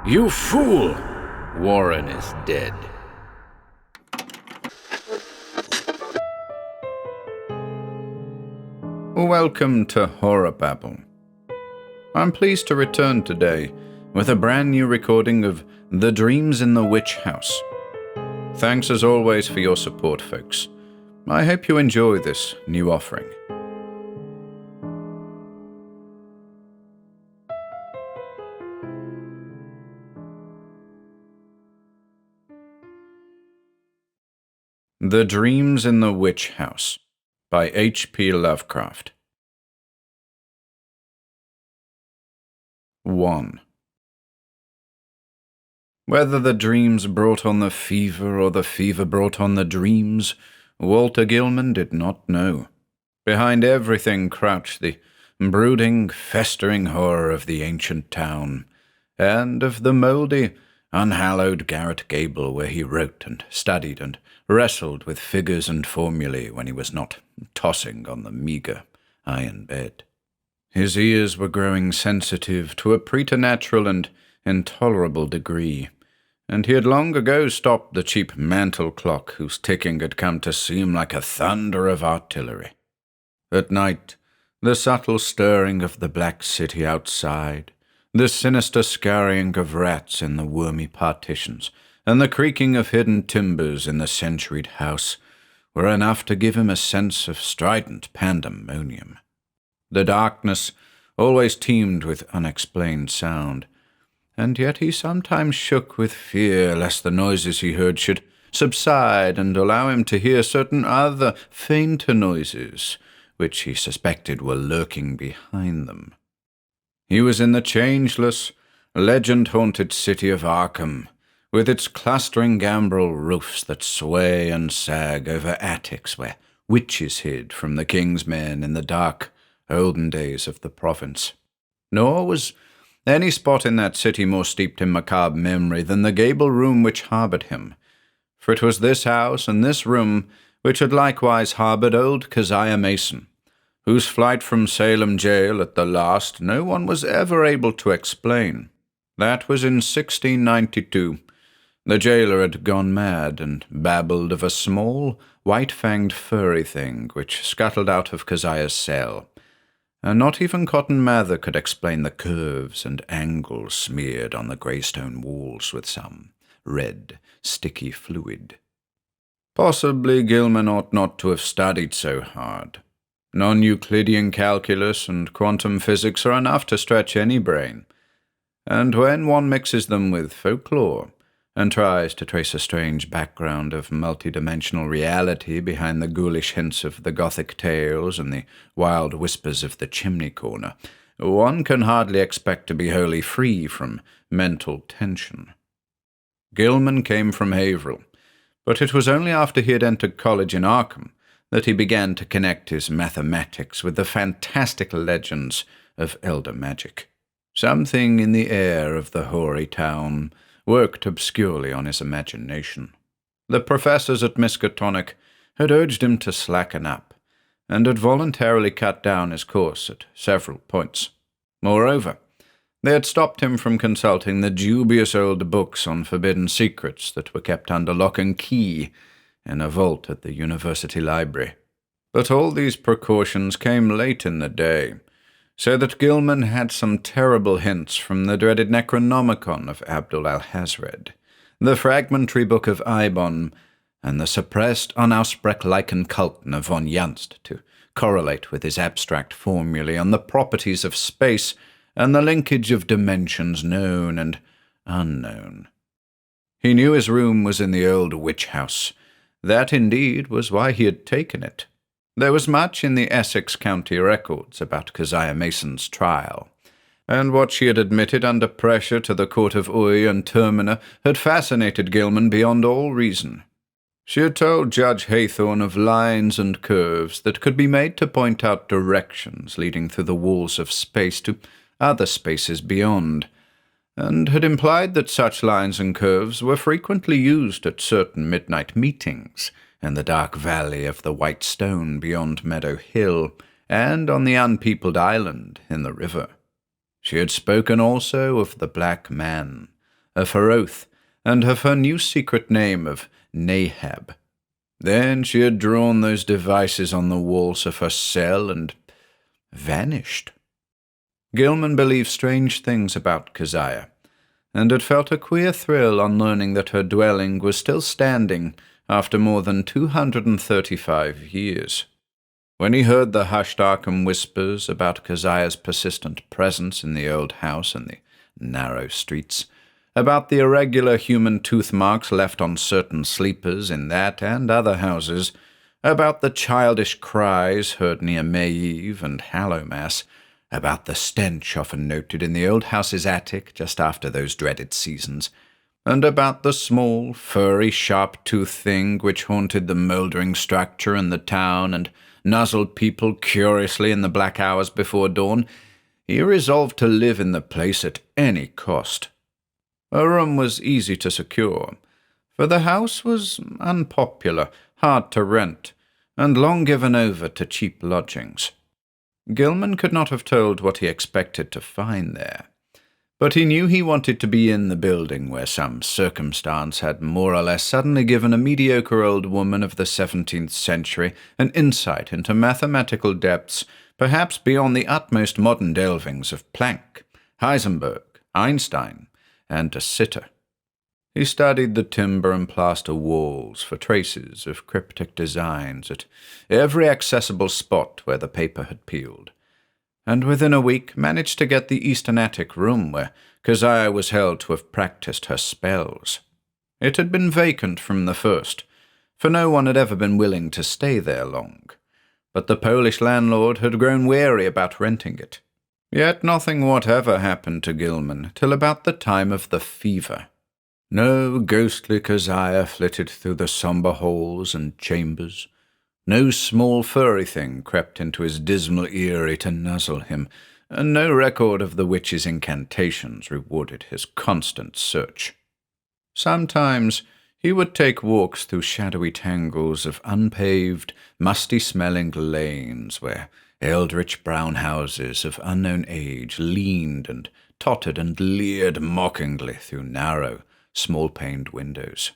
You fool! Warren is dead. Welcome to HorrorBabble. I'm pleased to return today with a brand new recording of The Dreams in the Witch House. Thanks as always for your support, folks. I hope you enjoy this new offering. The Dreams in the Witch House by H.P. Lovecraft. 1. Whether the dreams brought on the fever or the fever brought on the dreams, Walter Gilman did not know. Behind everything crouched the brooding, festering horror of the ancient town, and of the mouldy, unhallowed garret gable where he wrote and studied and wrestled with figures and formulae when he was not tossing on the meagre iron bed. His ears were growing sensitive to a preternatural and intolerable degree, and he had long ago stopped the cheap mantel clock whose ticking had come to seem like a thunder of artillery. At night, the subtle stirring of the black city outside, the sinister scurrying of rats in the wormy partitions, and the creaking of hidden timbers in the centuried house were enough to give him a sense of strident pandemonium. The darkness always teemed with unexplained sound, and yet he sometimes shook with fear lest the noises he heard should subside and allow him to hear certain other fainter noises, which he suspected were lurking behind them. He was in the changeless, legend-haunted city of Arkham, with its clustering gambrel roofs that sway and sag over attics where witches hid from the king's men in the dark, olden days of the province. Nor was any spot in that city more steeped in macabre memory than the gable room which harboured him, for it was this house and this room which had likewise harboured old Keziah Mason, whose flight from Salem jail at the last no one was ever able to explain. That was in 1692. The jailer had gone mad and babbled of a small, white-fanged furry thing which scuttled out of Keziah's cell, and not even Cotton Mather could explain the curves and angles smeared on the greystone walls with some red, sticky fluid. Possibly Gilman ought not to have studied so hard. Non-Euclidean calculus and quantum physics are enough to stretch any brain, and when one mixes them with folklore and tries to trace a strange background of multidimensional reality behind the ghoulish hints of the Gothic tales and the wild whispers of the chimney corner, one can hardly expect to be wholly free from mental tension. Gilman came from Haverhill, but it was only after he had entered college in Arkham that he began to connect his mathematics with the fantastic legends of elder magic. Something in the air of the hoary town worked obscurely on his imagination. The professors at Miskatonic had urged him to slacken up, and had voluntarily cut down his course at several points. Moreover, they had stopped him from consulting the dubious old books on forbidden secrets that were kept under lock and key in a vault at the university library. But all these precautions came late in the day, so that Gilman had some terrible hints from the dreaded Necronomicon of Abdul Alhazred, the fragmentary book of Ibon, and the suppressed Unaussprechlichen Kulten of von Janst to correlate with his abstract formulae on the properties of space and the linkage of dimensions known and unknown. He knew his room was in the old witch house. That, indeed, was why he had taken it. There was much in the Essex County records about Keziah Mason's trial, and what she had admitted under pressure to the court of Uy and Termina had fascinated Gilman beyond all reason. She had told Judge Haythorne of lines and curves that could be made to point out directions leading through the walls of space to other spaces beyond, and had implied that such lines and curves were frequently used at certain midnight meetings in the dark valley of the White Stone beyond Meadow Hill, and on the unpeopled island in the river. She had spoken also of the Black Man, of her oath, and of her new secret name of Nahab. Then she had drawn those devices on the walls of her cell and vanished. Gilman believed strange things about Keziah, and had felt a queer thrill on learning that her dwelling was still standing after more than 235 years. When he heard the hushed Arkham whispers about Keziah's persistent presence in the old house and the narrow streets, about the irregular human tooth marks left on certain sleepers in that and other houses, about the childish cries heard near May Eve and Hallowmass, about the stench often noted in the old house's attic just after those dreaded seasons, and about the small, furry, sharp-toothed thing which haunted the mouldering structure in the town and nuzzled people curiously in the black hours before dawn, he resolved to live in the place at any cost. A room was easy to secure, for the house was unpopular, hard to rent, and long given over to cheap lodgings. Gilman could not have told what he expected to find there, but he knew he wanted to be in the building where some circumstance had more or less suddenly given a mediocre old woman of the 17th century an insight into mathematical depths perhaps beyond the utmost modern delvings of Planck, Heisenberg, Einstein, and de Sitter. He studied the timber and plaster walls for traces of cryptic designs at every accessible spot where the paper had peeled, and within a week managed to get the eastern attic room where Keziah was held to have practiced her spells. It had been vacant from the first, for no one had ever been willing to stay there long, but the Polish landlord had grown wary about renting it. Yet nothing whatever happened to Gilman till about the time of the fever. No ghostly Keziah flitted through the sombre halls and chambers. No small furry thing crept into his dismal eyrie to nuzzle him, and no record of the witch's incantations rewarded his constant search. Sometimes he would take walks through shadowy tangles of unpaved, musty-smelling lanes where eldritch brown houses of unknown age leaned and tottered and leered mockingly through narrow, small-paned windows.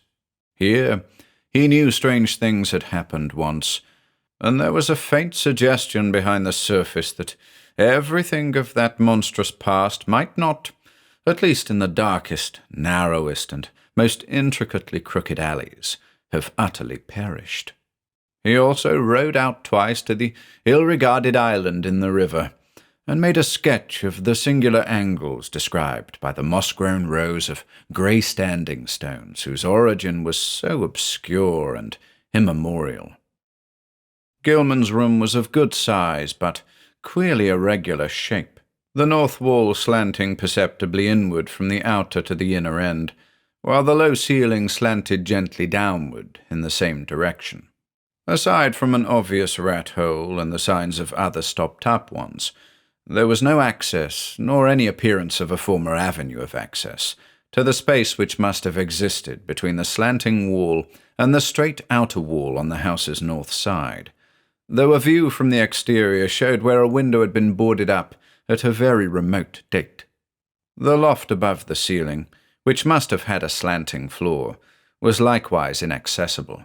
Here, he knew strange things had happened once, and there was a faint suggestion behind the surface that everything of that monstrous past might not, at least in the darkest, narrowest, and most intricately crooked alleys, have utterly perished. He also rowed out twice to the ill-regarded island in the river, and made a sketch of the singular angles described by the moss-grown rows of grey standing stones whose origin was so obscure and immemorial. Gilman's room was of good size, but queerly irregular shape, the north wall slanting perceptibly inward from the outer to the inner end, while the low ceiling slanted gently downward in the same direction. Aside from an obvious rat hole and the signs of other stopped-up ones, there was no access, nor any appearance of a former avenue of access, to the space which must have existed between the slanting wall and the straight outer wall on the house's north side, though a view from the exterior showed where a window had been boarded up at a very remote date. The loft above the ceiling, which must have had a slanting floor, was likewise inaccessible.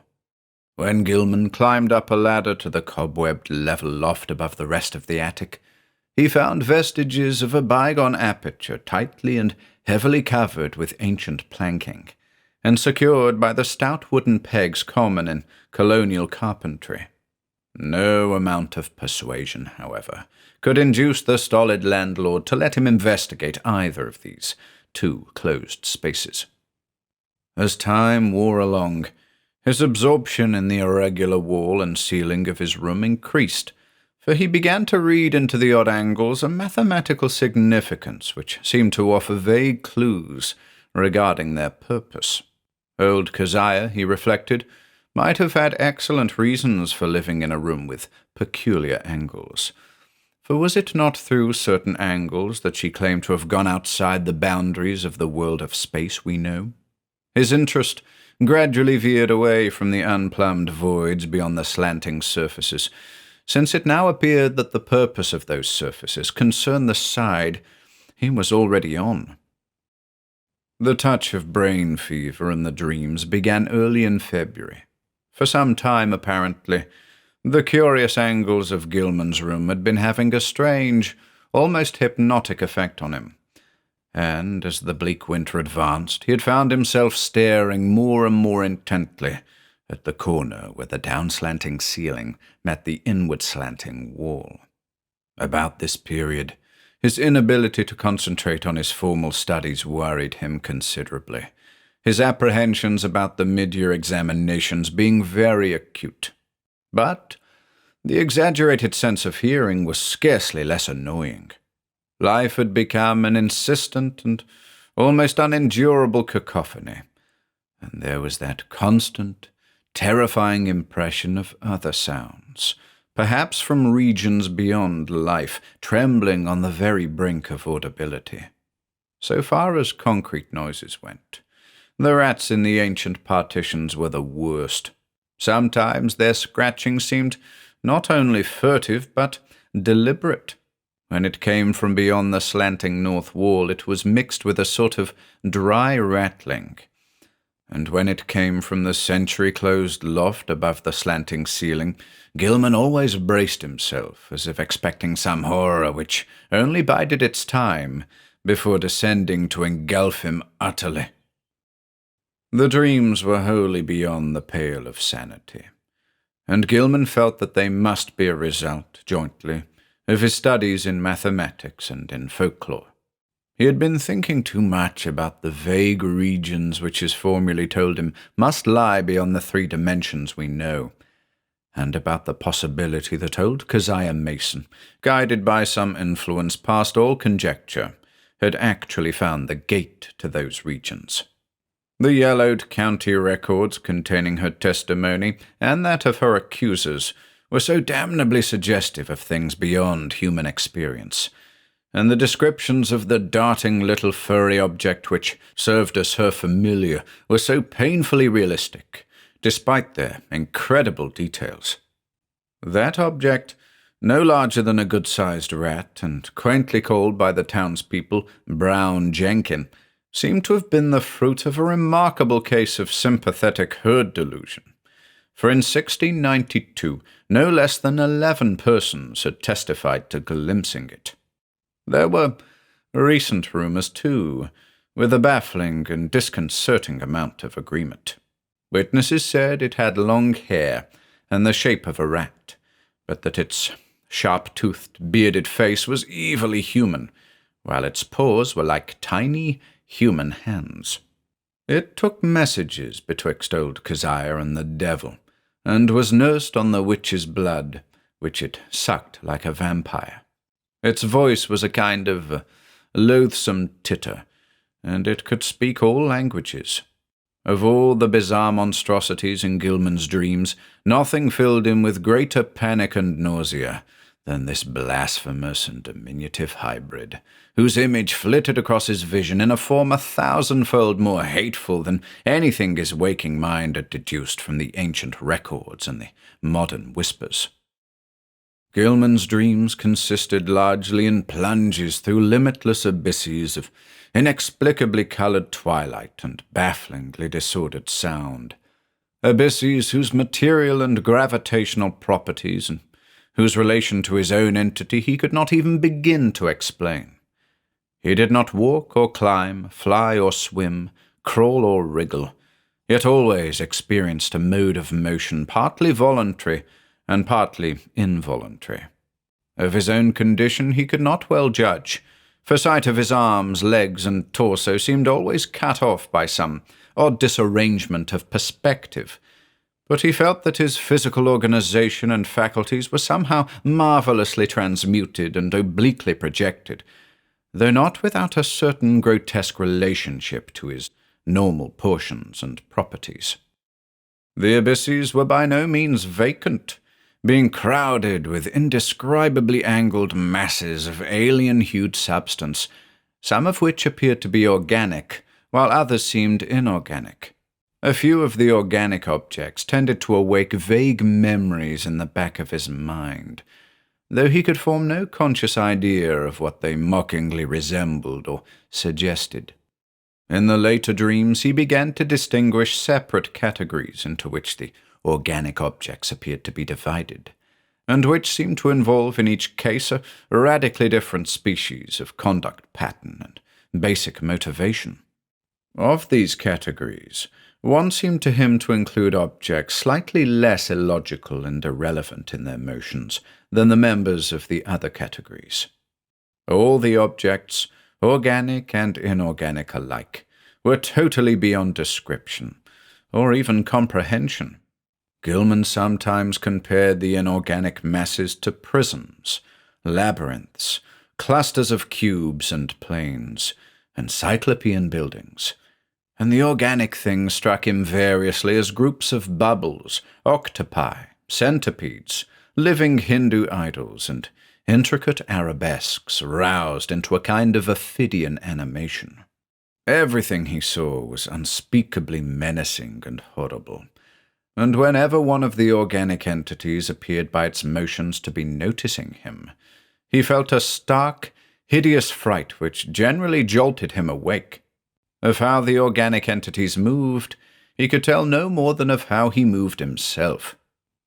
When Gilman climbed up a ladder to the cobwebbed level loft above the rest of the attic, he found vestiges of a bygone aperture tightly and heavily covered with ancient planking, and secured by the stout wooden pegs common in colonial carpentry. No amount of persuasion, however, could induce the stolid landlord to let him investigate either of these two closed spaces. As time wore along, his absorption in the irregular wall and ceiling of his room increased, for he began to read into the odd angles a mathematical significance which seemed to offer vague clues regarding their purpose. Old Keziah, he reflected, might have had excellent reasons for living in a room with peculiar angles. For was it not through certain angles that she claimed to have gone outside the boundaries of the world of space we know? His interest gradually veered away from the unplumbed voids beyond the slanting surfaces, since it now appeared that the purpose of those surfaces concerned the side he was already on. The touch of brain fever and the dreams began early in February. For some time, apparently, the curious angles of Gilman's room had been having a strange, almost hypnotic effect on him. And as the bleak winter advanced, he had found himself staring more and more intently at the corner where the down-slanting ceiling met the inward-slanting wall. About this period, his inability to concentrate on his formal studies worried him considerably, his apprehensions about the mid-year examinations being very acute. But the exaggerated sense of hearing was scarcely less annoying. Life had become an insistent and almost unendurable cacophony, and there was that constant, terrifying impression of other sounds, perhaps from regions beyond life, trembling on the very brink of audibility. So far as concrete noises went, the rats in the ancient partitions were the worst. Sometimes their scratching seemed not only furtive, but deliberate. When it came from beyond the slanting north wall, it was mixed with a sort of dry rattling. And when it came from the century-closed loft above the slanting ceiling, Gilman always braced himself, as if expecting some horror which only bided its time before descending to engulf him utterly. The dreams were wholly beyond the pale of sanity, and Gilman felt that they must be a result, jointly, of his studies in mathematics and in folklore. He had been thinking too much about the vague regions which his formulae told him must lie beyond the 3 dimensions we know, and about the possibility that old Keziah Mason, guided by some influence past all conjecture, had actually found the gate to those regions. The yellowed county records containing her testimony and that of her accusers were so damnably suggestive of things beyond human experience, and the descriptions of the darting little furry object which served as her familiar were so painfully realistic, despite their incredible details. That object, no larger than a good-sized rat, and quaintly called by the townspeople Brown Jenkin, seemed to have been the fruit of a remarkable case of sympathetic herd delusion. For in 1692, no less than 11 persons had testified to glimpsing it. There were recent rumors, too, with a baffling and disconcerting amount of agreement. Witnesses said it had long hair and the shape of a rat, but that its sharp-toothed, bearded face was evilly human, while its paws were like tiny human hands. It took messages betwixt old Keziah and the devil, and was nursed on the witch's blood, which it sucked like a vampire. Its voice was a kind of loathsome titter, and it could speak all languages. Of all the bizarre monstrosities in Gilman's dreams, nothing filled him with greater panic and nausea than this blasphemous and diminutive hybrid, whose image flitted across his vision in a form 1,000-fold more hateful than anything his waking mind had deduced from the ancient records and the modern whispers. Gilman's dreams consisted largely in plunges through limitless abysses of inexplicably colored twilight and bafflingly disordered sound, abysses whose material and gravitational properties and whose relation to his own entity he could not even begin to explain. He did not walk or climb, fly or swim, crawl or wriggle, yet always experienced a mode of motion partly voluntary and partly involuntary. Of his own condition he could not well judge, for sight of his arms, legs, and torso seemed always cut off by some odd disarrangement of perspective, but he felt that his physical organization and faculties were somehow marvelously transmuted and obliquely projected, though not without a certain grotesque relationship to his normal portions and properties. The abysses were by no means vacant, being crowded with indescribably angled masses of alien-hued substance, some of which appeared to be organic, while others seemed inorganic. A few of the organic objects tended to awake vague memories in the back of his mind, though he could form no conscious idea of what they mockingly resembled or suggested. In the later dreams, he began to distinguish separate categories into which the organic objects appeared to be divided, and which seemed to involve in each case a radically different species of conduct pattern and basic motivation. Of these categories, one seemed to him to include objects slightly less illogical and irrelevant in their motions than the members of the other categories. All the objects, organic and inorganic alike, were totally beyond description, or even comprehension. Gilman sometimes compared the inorganic masses to prisms, labyrinths, clusters of cubes and planes, and cyclopean buildings, and the organic things struck him variously as groups of bubbles, octopi, centipedes, living Hindu idols, and intricate arabesques roused into a kind of Ophidian animation. Everything he saw was unspeakably menacing and horrible, and whenever one of the organic entities appeared by its motions to be noticing him, he felt a stark, hideous fright which generally jolted him awake. Of how the organic entities moved, he could tell no more than of how he moved himself.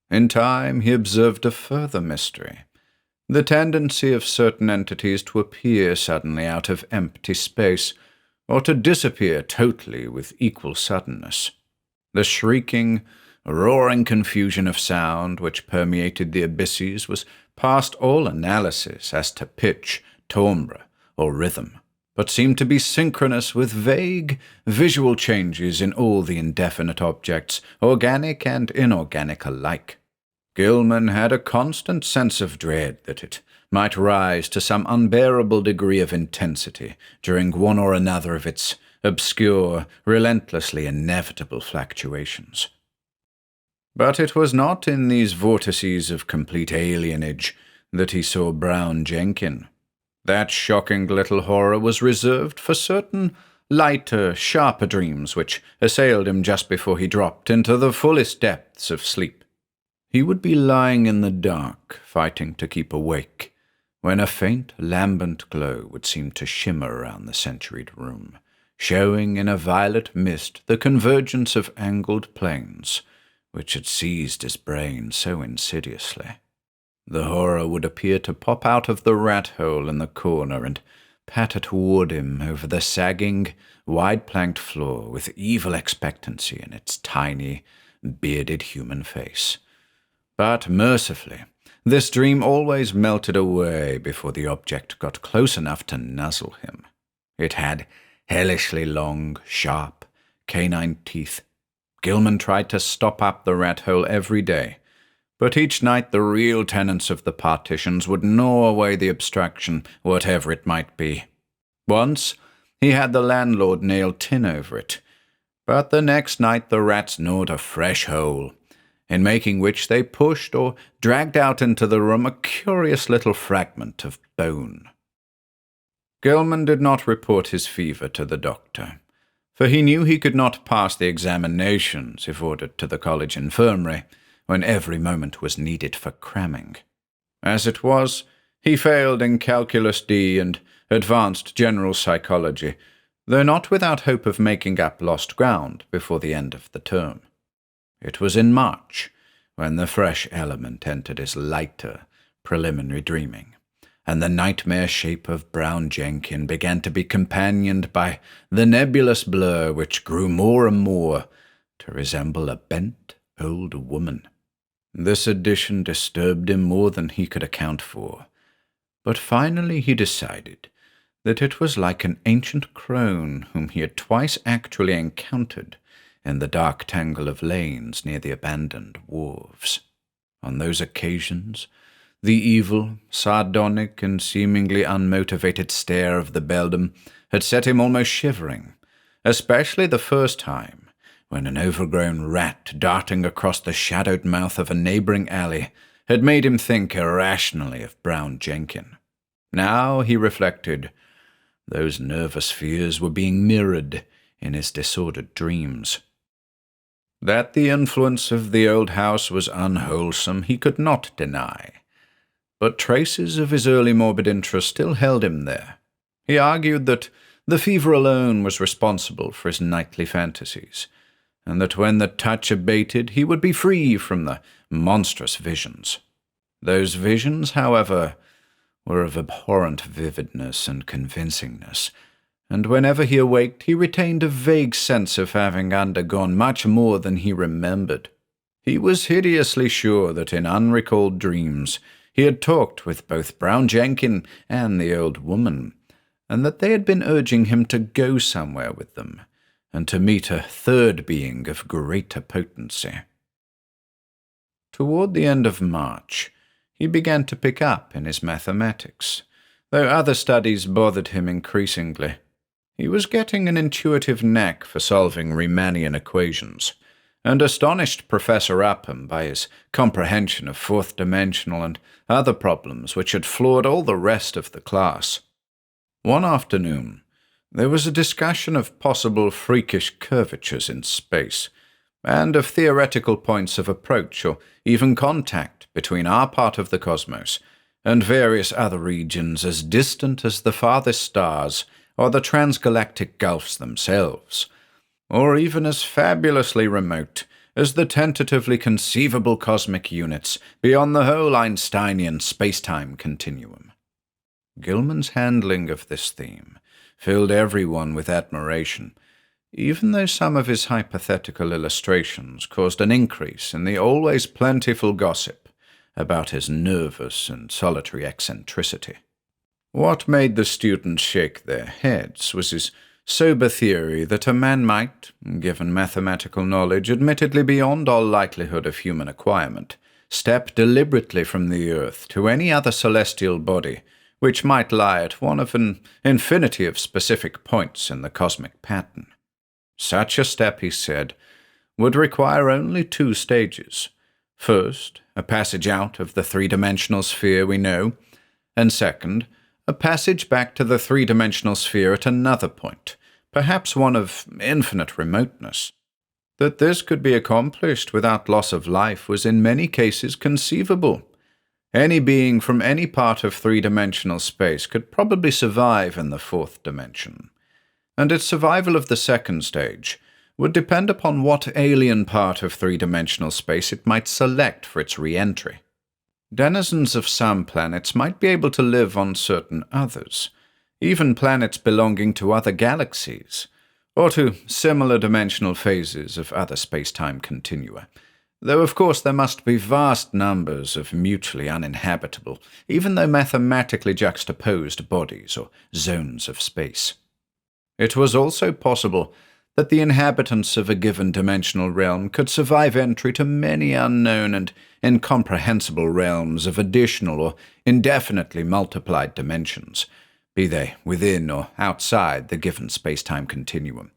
In time, he observed a further mystery: the tendency of certain entities to appear suddenly out of empty space, or to disappear totally with equal suddenness. The shrieking, roaring confusion of sound which permeated the abysses was past all analysis as to pitch, timbre, or rhythm, but seemed to be synchronous with vague, visual changes in all the indefinite objects, organic and inorganic alike. Gilman had a constant sense of dread that it might rise to some unbearable degree of intensity during one or another of its obscure, relentlessly inevitable fluctuations. But it was not in these vortices of complete alienage that he saw Brown Jenkin. That shocking little horror was reserved for certain lighter, sharper dreams which assailed him just before he dropped into the fullest depths of sleep. He would be lying in the dark, fighting to keep awake, when a faint, lambent glow would seem to shimmer around the centuried room, showing in a violet mist the convergence of angled planes, which had seized his brain so insidiously. The horror would appear to pop out of the rat-hole in the corner and patter toward him over the sagging, wide-planked floor with evil expectancy in its tiny, bearded human face. But mercifully, this dream always melted away before the object got close enough to nuzzle him. It had hellishly long, sharp, canine teeth. Gilman tried to stop up the rat-hole every day, but each night the real tenants of the partitions would gnaw away the obstruction, whatever it might be. Once, he had the landlord nail tin over it, but the next night the rats gnawed a fresh hole, in making which they pushed or dragged out into the room a curious little fragment of bone. Gilman did not report his fever to the doctor, for he knew he could not pass the examinations if ordered to the college infirmary, when every moment was needed for cramming. As it was, he failed in Calculus D and Advanced General Psychology, though not without hope of making up lost ground before the end of the term. It was in March, when the fresh element entered his lighter, preliminary dreaming, and the nightmare shape of Brown Jenkin began to be companioned by the nebulous blur which grew more and more to resemble a bent old woman. This addition disturbed him more than he could account for, but finally he decided that it was like an ancient crone whom he had twice actually encountered in the dark tangle of lanes near the abandoned wharves. On those occasions, the evil, sardonic, and seemingly unmotivated stare of the beldam had set him almost shivering, especially the first time, when an overgrown rat darting across the shadowed mouth of a neighboring alley had made him think irrationally of Brown Jenkin. Now, he reflected, those nervous fears were being mirrored in his disordered dreams. That the influence of the old house was unwholesome he could not deny, but traces of his early morbid interest still held him there. He argued that the fever alone was responsible for his nightly fantasies, and that when the touch abated he would be free from the monstrous visions. Those visions, however, were of abhorrent vividness and convincingness, and whenever he awaked he retained a vague sense of having undergone much more than he remembered. He was hideously sure that in unrecalled dreams he had talked with both Brown Jenkin and the old woman, and that they had been urging him to go somewhere with them, and to meet a third being of greater potency. Toward the end of March, he began to pick up in his mathematics, though other studies bothered him increasingly. He was getting an intuitive knack for solving Riemannian equations, and astonished Professor Arkham by his comprehension of fourth-dimensional and other problems which had floored all the rest of the class. One afternoon, there was a discussion of possible freakish curvatures in space, and of theoretical points of approach or even contact between our part of the cosmos and various other regions as distant as the farthest stars or the transgalactic gulfs themselves, or even as fabulously remote as the tentatively conceivable cosmic units beyond the whole Einsteinian space-time continuum. Gilman's handling of this theme filled everyone with admiration, even though some of his hypothetical illustrations caused an increase in the always plentiful gossip about his nervous and solitary eccentricity. What made the students shake their heads was his sober theory that a man might, given mathematical knowledge admittedly beyond all likelihood of human acquirement, step deliberately from the earth to any other celestial body which might lie at one of an infinity of specific points in the cosmic pattern. Such a step, he said, would require only 2 stages. First, a passage out of the three-dimensional sphere we know, and second, a passage back to the three-dimensional sphere at another point, perhaps one of infinite remoteness. That this could be accomplished without loss of life was in many cases conceivable. Any being from any part of three-dimensional space could probably survive in the 4th dimension, and its survival of the second stage would depend upon what alien part of three-dimensional space it might select for its re-entry. Denizens of some planets might be able to live on certain others, even planets belonging to other galaxies, or to similar dimensional phases of other space-time continua, though of course there must be vast numbers of mutually uninhabitable, even though mathematically juxtaposed bodies or zones of space. It was also possible that the inhabitants of a given dimensional realm could survive entry to many unknown and incomprehensible realms of additional or indefinitely multiplied dimensions, be they within or outside the given space-time continuum,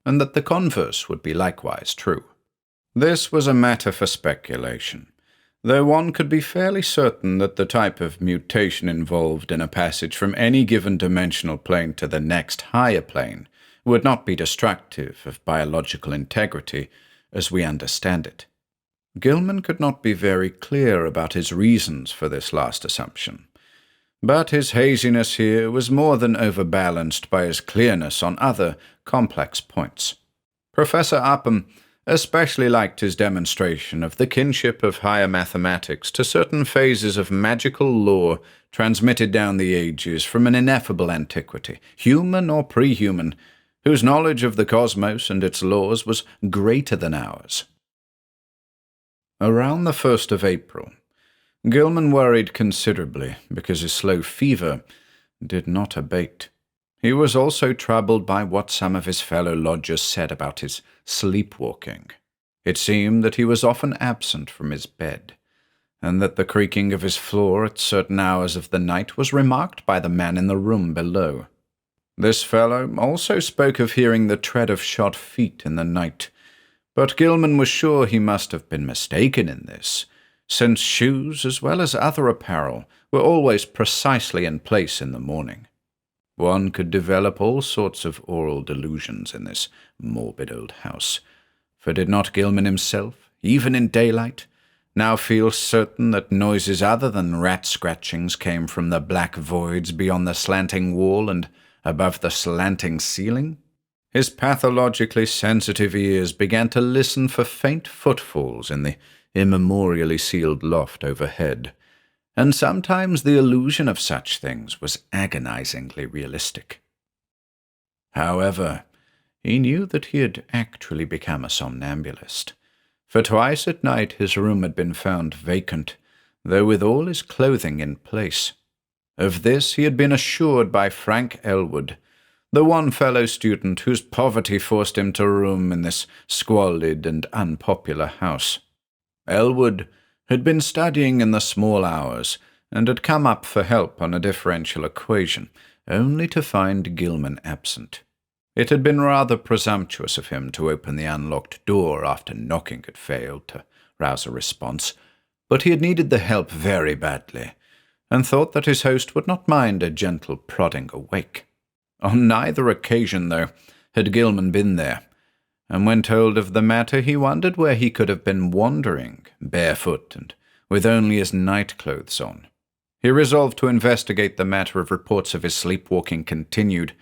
and that the converse would be likewise true. This was a matter for speculation, though one could be fairly certain that the type of mutation involved in a passage from any given dimensional plane to the next higher plane would not be destructive of biological integrity as we understand it. Gilman could not be very clear about his reasons for this last assumption, but his haziness here was more than overbalanced by his clearness on other complex points. Professor Upham especially liked his demonstration of the kinship of higher mathematics to certain phases of magical lore transmitted down the ages from an ineffable antiquity, human or pre-human, whose knowledge of the cosmos and its laws was greater than ours. Around the 1st of April, Gilman worried considerably because his slow fever did not abate. He was also troubled by what some of his fellow lodgers said about his sleepwalking. It seemed that he was often absent from his bed, and that the creaking of his floor at certain hours of the night was remarked by the man in the room below. This fellow also spoke of hearing the tread of shod feet in the night, but Gilman was sure he must have been mistaken in this, since shoes as well as other apparel were always precisely in place in the morning. One could develop all sorts of oral delusions in this morbid old house, for did not Gilman himself, even in daylight, now feel certain that noises other than rat scratchings came from the black voids beyond the slanting wall and above the slanting ceiling, his pathologically sensitive ears began to listen for faint footfalls in the immemorially sealed loft overhead, and sometimes the illusion of such things was agonizingly realistic. However, he knew that he had actually become a somnambulist, for twice at night his room had been found vacant, though with all his clothing in place. Of this he had been assured by Frank Elwood, the one fellow student whose poverty forced him to room in this squalid and unpopular house. Elwood had been studying in the small hours, and had come up for help on a differential equation, only to find Gilman absent. It had been rather presumptuous of him to open the unlocked door after knocking had failed to rouse a response, but he had needed the help very badly, and thought that his host would not mind a gentle prodding awake. On neither occasion, though, had Gilman been there, and when told of the matter he wondered where he could have been wandering, barefoot and with only his night-clothes on. He resolved to investigate the matter if reports of his sleepwalking continued,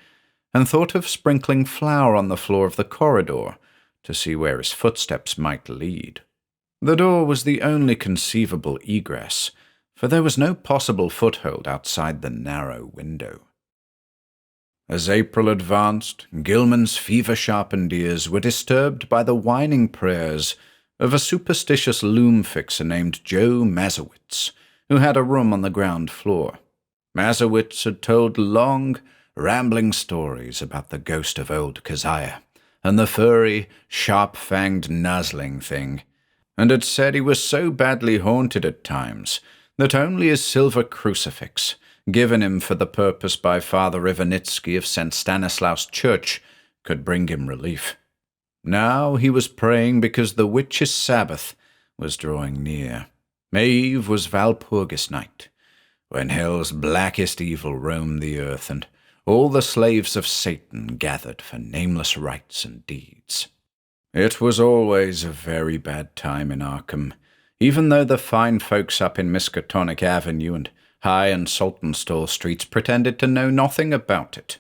and thought of sprinkling flour on the floor of the corridor to see where his footsteps might lead. The door was the only conceivable egress, for there was no possible foothold outside the narrow window. As April advanced, Gilman's fever-sharpened ears were disturbed by the whining prayers of a superstitious loom fixer named Joe Mazowitz, who had a room on the ground floor. Mazowitz had told long, rambling stories about the ghost of old Keziah and the furry, sharp-fanged nuzzling thing, and had said he was so badly haunted at times that only his silver crucifix, given him for the purpose by Father Ivanitsky of St. Stanislaus Church, could bring him relief. Now he was praying because the witches' Sabbath was drawing near. May Eve was Walpurgis night, when hell's blackest evil roamed the earth, and all the slaves of Satan gathered for nameless rites and deeds. It was always a very bad time in Arkham, even though the fine folks up in Miskatonic Avenue and High and Saltonstall streets pretended to know nothing about it.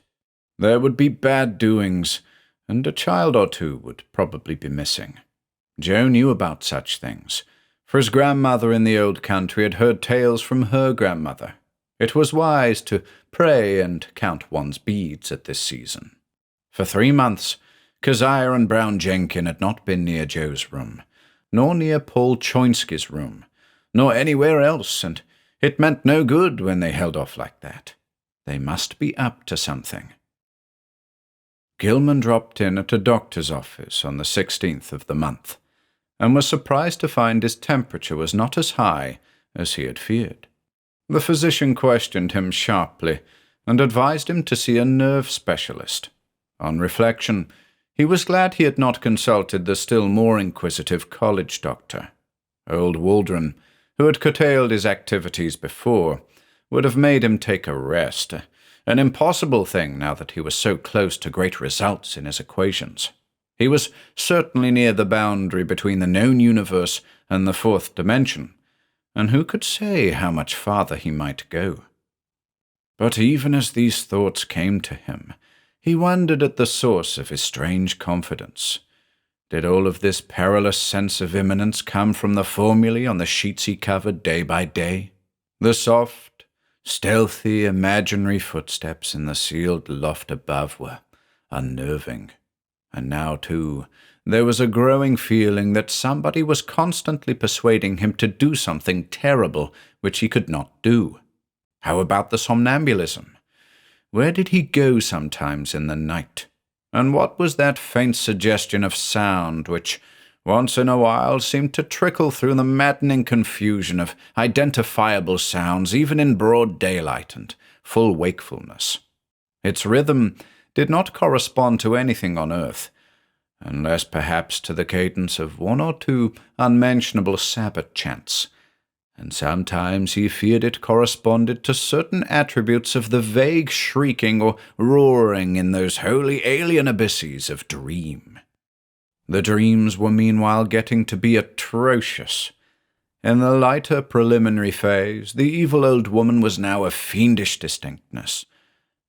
There would be bad doings, and a child or two would probably be missing. Joe knew about such things, for his grandmother in the old country had heard tales from her grandmother. It was wise to pray and count one's beads at this season. For 3 months, Keziah and Brown Jenkin had not been near Joe's room, nor near Paul Choinsky's room, nor anywhere else, and it meant no good when they held off like that. They must be up to something. Gilman dropped in at a doctor's office on the 16th of the month, and was surprised to find his temperature was not as high as he had feared. The physician questioned him sharply, and advised him to see a nerve specialist. On reflection, he was glad he had not consulted the still more inquisitive college doctor. Old Waldron, who had curtailed his activities before, would have made him take a rest, an impossible thing now that he was so close to great results in his equations. He was certainly near the boundary between the known universe and the fourth dimension, and who could say how much farther he might go? But even as these thoughts came to him, he wondered at the source of his strange confidence. Did all of this perilous sense of imminence come from the formulae on the sheets he covered day by day? The soft, stealthy, imaginary footsteps in the sealed loft above were unnerving. And now, too, there was a growing feeling that somebody was constantly persuading him to do something terrible which he could not do. How about the somnambulism? Where did he go sometimes in the night? And what was that faint suggestion of sound which, once in a while, seemed to trickle through the maddening confusion of identifiable sounds even in broad daylight and full wakefulness? Its rhythm did not correspond to anything on earth, unless perhaps to the cadence of 1 or 2 unmentionable Sabbath chants, and sometimes he feared it corresponded to certain attributes of the vague shrieking or roaring in those wholly alien abysses of dream. The dreams were meanwhile getting to be atrocious. In the lighter preliminary phase, the evil old woman was now a fiendish distinctness,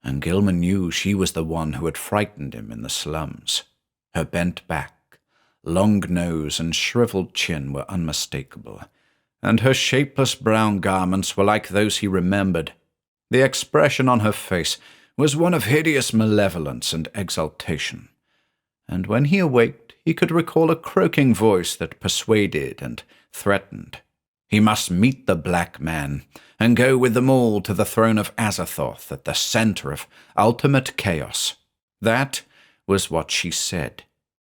and Gilman knew she was the one who had frightened him in the slums. Her bent back, long nose, and shriveled chin were unmistakable, and her shapeless brown garments were like those he remembered. The expression on her face was one of hideous malevolence and exultation, and when he awaked he could recall a croaking voice that persuaded and threatened. He must meet the black man and go with them all to the throne of Azathoth at the center of ultimate chaos. That was what she said.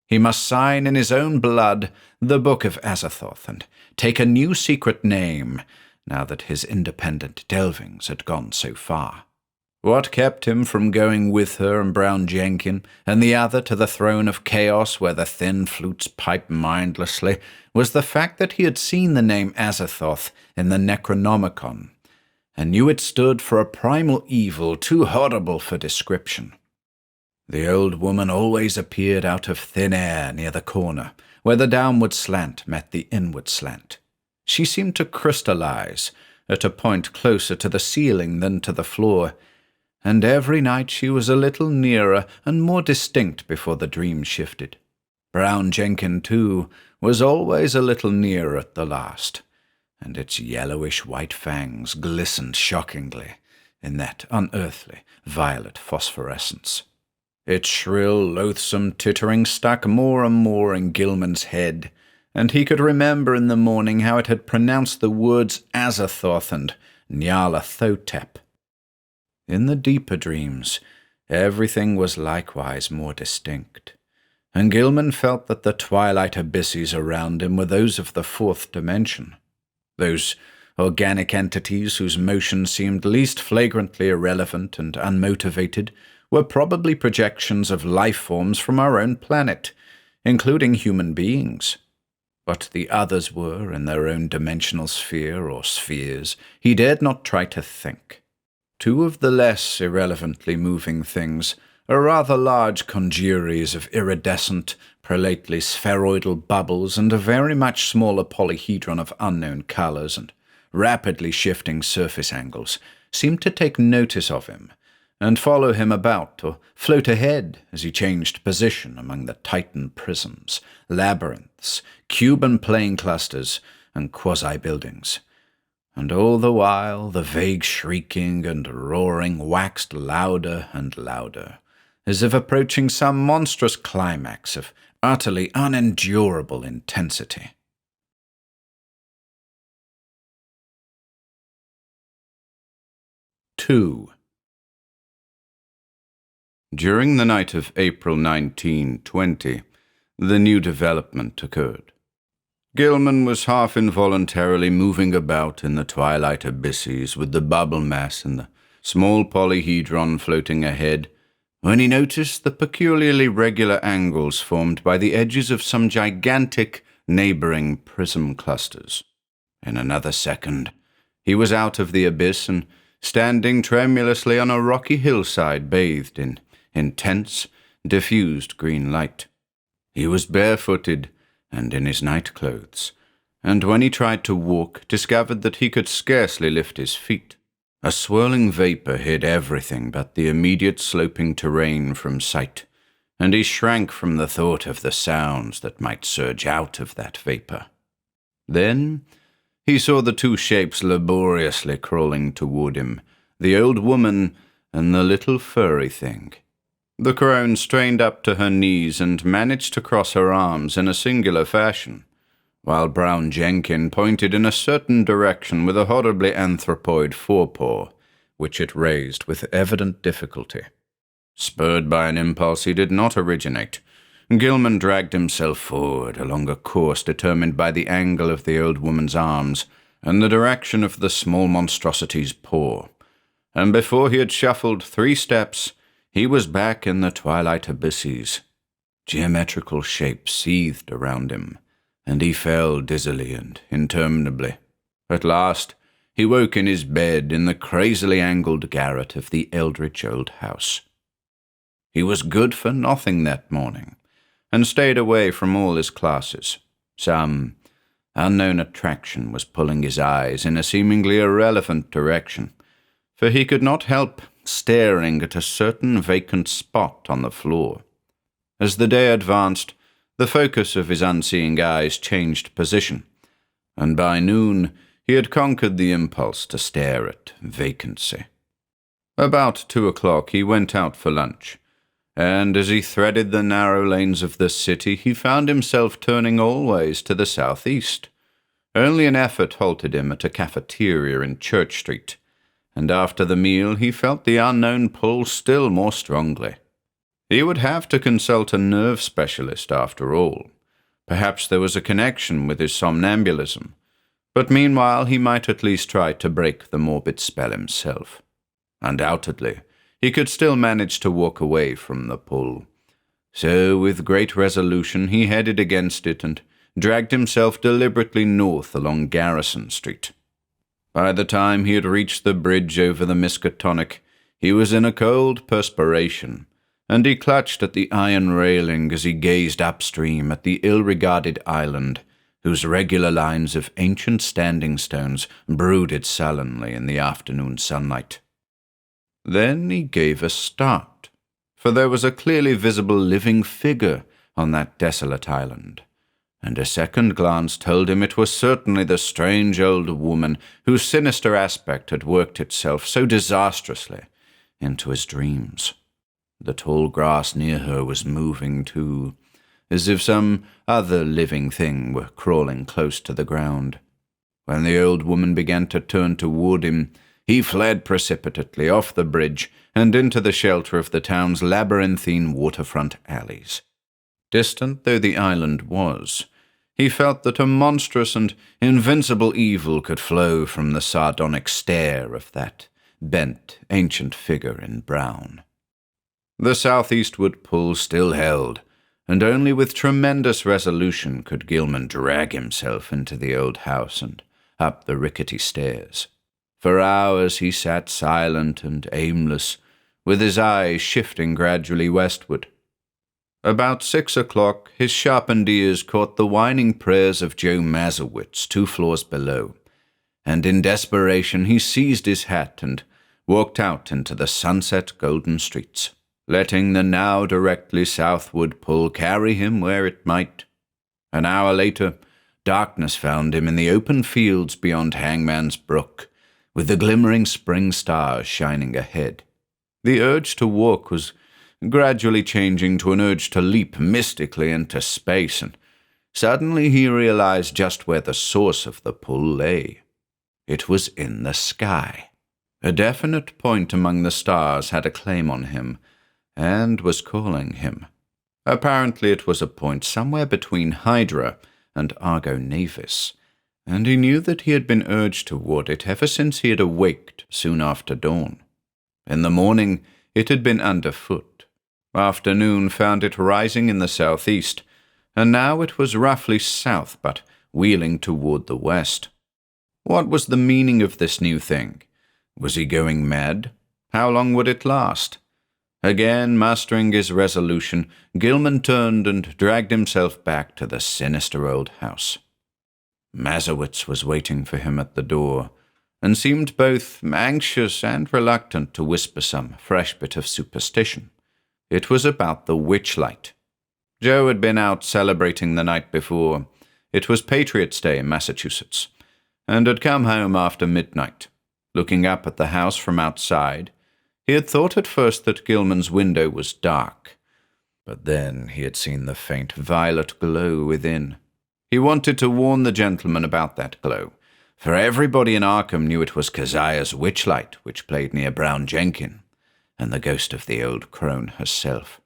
He must sign in his own blood the Book of Azathoth and take a new secret name now that his independent delvings had gone so far. What kept him from going with her and Brown Jenkin and the other to the throne of chaos where the thin flutes piped mindlessly was the fact that he had seen the name Azathoth in the Necronomicon and knew it stood for a primal evil too horrible for description. The old woman always appeared out of thin air near the corner, where the downward slant met the inward slant. She seemed to crystallize at a point closer to the ceiling than to the floor, and every night she was a little nearer and more distinct before the dream shifted. Brown Jenkin, too, was always a little nearer at the last, and its yellowish-white fangs glistened shockingly in that unearthly violet phosphorescence. Its shrill, loathsome tittering stuck more and more in Gilman's head, and he could remember in the morning how it had pronounced the words Azathoth and Nyarlathotep. In the deeper dreams, everything was likewise more distinct, and Gilman felt that the twilight abysses around him were those of the fourth dimension, those organic entities whose motion seemed least flagrantly irrelevant and unmotivated were probably projections of life forms from our own planet, including human beings. What the others were in their own dimensional sphere or spheres, he dared not try to think. Two of the less irrelevantly moving things are rather large congeries of iridescent, prelately spheroidal bubbles and a very much smaller polyhedron of unknown colors and rapidly shifting surface angles seemed to take notice of him and follow him about or float ahead as he changed position among the Titan prisms, labyrinths, Cuban plane clusters, and quasi-buildings. And all the while the vague shrieking and roaring waxed louder and louder, as if approaching some monstrous climax of utterly unendurable intensity. 2. During the night of April 1920, the new development occurred. Gilman was half involuntarily moving about in the twilight abysses with the bubble mass and the small polyhedron floating ahead, when he noticed the peculiarly regular angles formed by the edges of some gigantic neighboring prism clusters. In another second, he was out of the abyss and standing tremulously on a rocky hillside bathed in intense, diffused green light. He was barefooted and in his night clothes, and when he tried to walk, discovered that he could scarcely lift his feet. A swirling vapor hid everything but the immediate sloping terrain from sight, and he shrank from the thought of the sounds that might surge out of that vapor. Then he saw the two shapes laboriously crawling toward him, the old woman and the little furry thing. The crone strained up to her knees and managed to cross her arms in a singular fashion, while Brown Jenkin pointed in a certain direction with a horribly anthropoid forepaw, which it raised with evident difficulty. Spurred by an impulse he did not originate, Gilman dragged himself forward along a course determined by the angle of the old woman's arms and the direction of the small monstrosity's paw, and before he had shuffled 3 steps, he was back in the twilight abysses. Geometrical shapes seethed around him, and he fell dizzily and interminably. At last, he woke in his bed in the crazily angled garret of the eldritch old house. He was good for nothing that morning, and stayed away from all his classes. Some unknown attraction was pulling his eyes in a seemingly irrelevant direction, for he could not help staring at a certain vacant spot on the floor. As the day advanced, the focus of his unseeing eyes changed position, and by noon he had conquered the impulse to stare at vacancy. About 2 o'clock he went out for lunch, and as he threaded the narrow lanes of the city, he found himself turning always to the southeast. Only an effort halted him at a cafeteria in Church Street, and after the meal he felt the unknown pull still more strongly. He would have to consult a nerve specialist after all. Perhaps there was a connection with his somnambulism, but meanwhile he might at least try to break the morbid spell himself. Undoubtedly, he could still manage to walk away from the pull. So, with great resolution, he headed against it and dragged himself deliberately north along Garrison Street. By the time he had reached the bridge over the Miskatonic, he was in a cold perspiration, and he clutched at the iron railing as he gazed upstream at the ill-regarded island, whose regular lines of ancient standing stones brooded sullenly in the afternoon sunlight. Then he gave a start, for there was a clearly visible living figure on that desolate island, and a second glance told him it was certainly the strange old woman whose sinister aspect had worked itself so disastrously into his dreams. The tall grass near her was moving too, as if some other living thing were crawling close to the ground. When the old woman began to turn toward him, he fled precipitately off the bridge and into the shelter of the town's labyrinthine waterfront alleys. Distant though the island was, he felt that a monstrous and invincible evil could flow from the sardonic stare of that bent, ancient figure in brown. The southeastward pull still held, and only with tremendous resolution could Gilman drag himself into the old house and up the rickety stairs. For hours he sat silent and aimless, with his eyes shifting gradually westward. About 6 o'clock, his sharpened ears caught the whining prayers of Joe Mazowitz 2 floors below, and in desperation he seized his hat and walked out into the sunset golden streets, letting the now directly southward pull carry him where it might. An hour later, darkness found him in the open fields beyond Hangman's Brook, with the glimmering spring stars shining ahead. The urge to walk was gradually changing to an urge to leap mystically into space, and suddenly he realized just where the source of the pull lay. It was in the sky. A definite point among the stars had a claim on him, and was calling him. Apparently it was a point somewhere between Hydra and Argo Navis, and he knew that he had been urged toward it ever since he had awaked soon after dawn. In the morning it had been underfoot. Afternoon found it rising in the southeast, and now it was roughly south but wheeling toward the west. What was the meaning of this new thing? Was he going mad? How long would it last? Again, mastering his resolution, Gilman turned and dragged himself back to the sinister old house. Mazowitz was waiting for him at the door, and seemed both anxious and reluctant to whisper some fresh bit of superstition. It was about the witchlight. Joe had been out celebrating the night before. It was Patriots' Day in Massachusetts, and had come home after midnight. Looking up at the house from outside, he had thought at first that Gilman's window was dark, but then he had seen the faint violet glow within. He wanted to warn the gentleman about that glow, for everybody in Arkham knew it was Keziah's witchlight which played near Brown Jenkin, and the ghost of the old crone herself.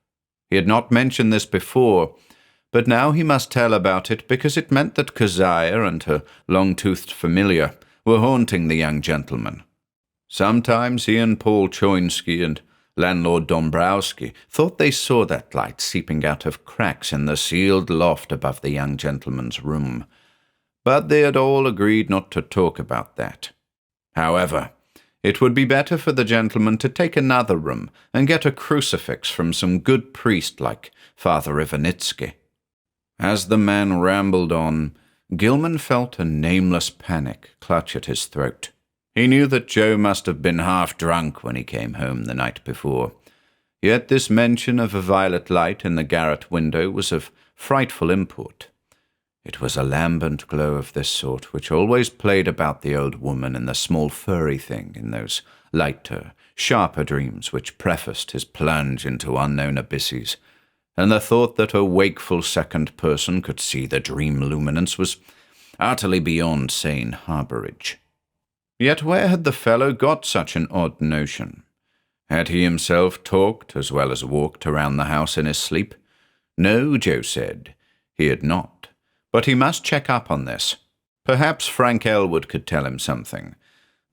He had not mentioned this before, but now he must tell about it because it meant that Keziah and her long-toothed familiar were haunting the young gentleman. Sometimes he and Paul Choinsky and landlord Dombrowski thought they saw that light seeping out of cracks in the sealed loft above the young gentleman's room, but they had all agreed not to talk about that. However, it would be better for the gentleman to take another room and get a crucifix from some good priest like Father Ivanitsky. As the man rambled on, Gilman felt a nameless panic clutch at his throat. He knew that Joe must have been half drunk when he came home the night before, yet this mention of a violet light in the garret window was of frightful import. It was a lambent glow of this sort which always played about the old woman and the small furry thing in those lighter, sharper dreams which prefaced his plunge into unknown abysses, and the thought that a wakeful second person could see the dream luminance was utterly beyond sane harbourage. Yet where had the fellow got such an odd notion? Had he himself talked as well as walked around the house in his sleep? No, Joe said, he had not, but he must check up on this. Perhaps Frank Elwood could tell him something,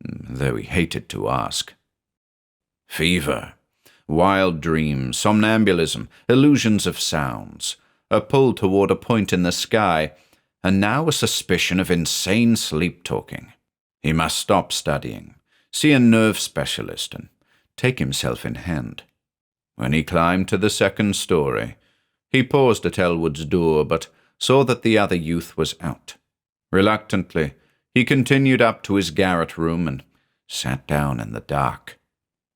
though he hated to ask. Fever, wild dreams, somnambulism, illusions of sounds, a pull toward a point in the sky, and now a suspicion of insane sleep-talking. He must stop studying, see a nerve specialist, and take himself in hand. When he climbed to the second story, he paused at Elwood's door, but saw that the other youth was out. Reluctantly, he continued up to his garret room and sat down in the dark.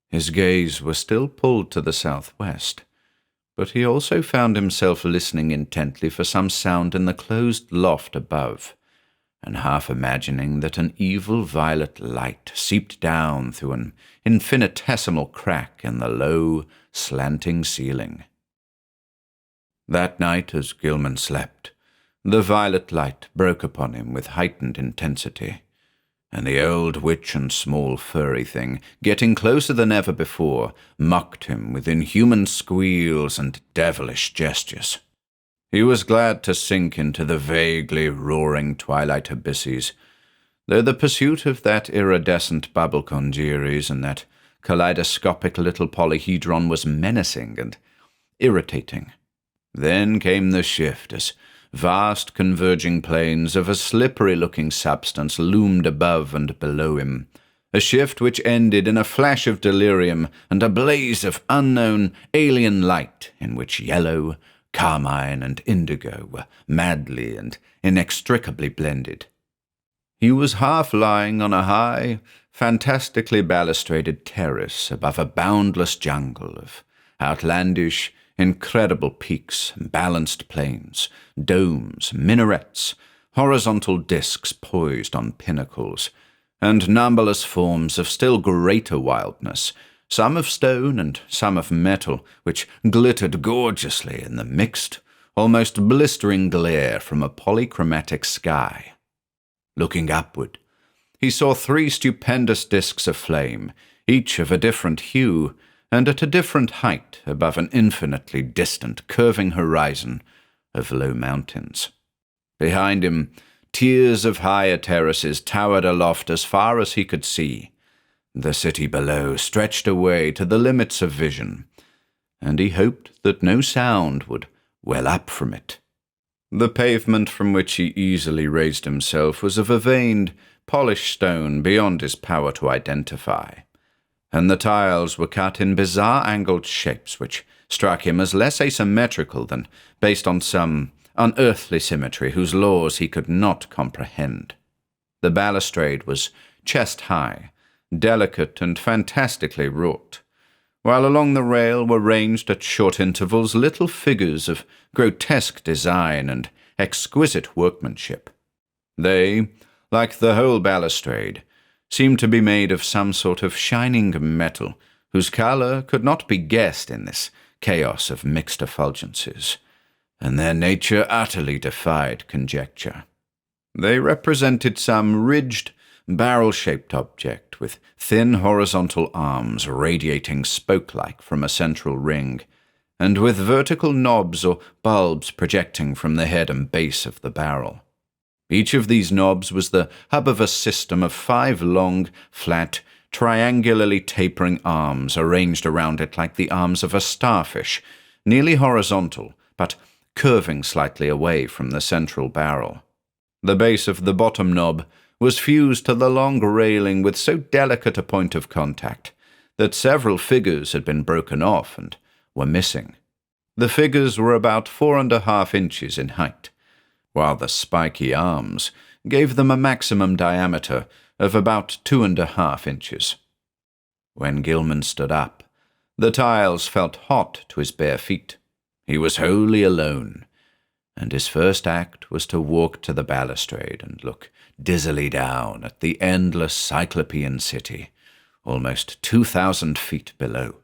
His gaze was still pulled to the southwest, but he also found himself listening intently for some sound in the closed loft above, and half imagining that an evil violet light seeped down through an infinitesimal crack in the low, slanting ceiling. That night, as Gilman slept, the violet light broke upon him with heightened intensity, and the old witch and small furry thing, getting closer than ever before, mocked him with inhuman squeals and devilish gestures. He was glad to sink into the vaguely roaring twilight abysses, though the pursuit of that iridescent bubble congeries and that kaleidoscopic little polyhedron was menacing and irritating. Then came the shift as vast converging planes of a slippery-looking substance loomed above and below him, a shift which ended in a flash of delirium and a blaze of unknown alien light in which yellow, carmine, and indigo were madly and inextricably blended. He was half lying on a high, fantastically balustraded terrace above a boundless jungle of outlandish, incredible peaks, balanced plains, domes, minarets, horizontal discs poised on pinnacles, and numberless forms of still greater wildness, some of stone and some of metal, which glittered gorgeously in the mixed, almost blistering glare from a polychromatic sky. Looking upward, he saw 3 stupendous discs of flame, each of a different hue, and at a different height above an infinitely distant, curving horizon of low mountains. Behind him, tiers of higher terraces towered aloft as far as he could see. The city below stretched away to the limits of vision, and he hoped that no sound would well up from it. The pavement from which he easily raised himself was of a veined, polished stone beyond his power to identify, and the tiles were cut in bizarre angled shapes which struck him as less asymmetrical than based on some unearthly symmetry whose laws he could not comprehend. The balustrade was chest-high, delicate and fantastically wrought, while along the rail were ranged at short intervals little figures of grotesque design and exquisite workmanship. They, like the whole balustrade, seemed to be made of some sort of shining metal whose colour could not be guessed in this chaos of mixed effulgences, and their nature utterly defied conjecture. They represented some ridged, barrel-shaped object with thin horizontal arms radiating spoke-like from a central ring, and with vertical knobs or bulbs projecting from the head and base of the barrel. Each of these knobs was the hub of a system of 5 long, flat, triangularly tapering arms arranged around it like the arms of a starfish, nearly horizontal, but curving slightly away from the central barrel. The base of the bottom knob was fused to the long railing with so delicate a point of contact that several figures had been broken off and were missing. The figures were about 4.5 inches in height, while the spiky arms gave them a maximum diameter of about 2.5 inches. When Gilman stood up, the tiles felt hot to his bare feet. He was wholly alone, and his first act was to walk to the balustrade and look dizzily down at the endless Cyclopean city, almost 2,000 feet below.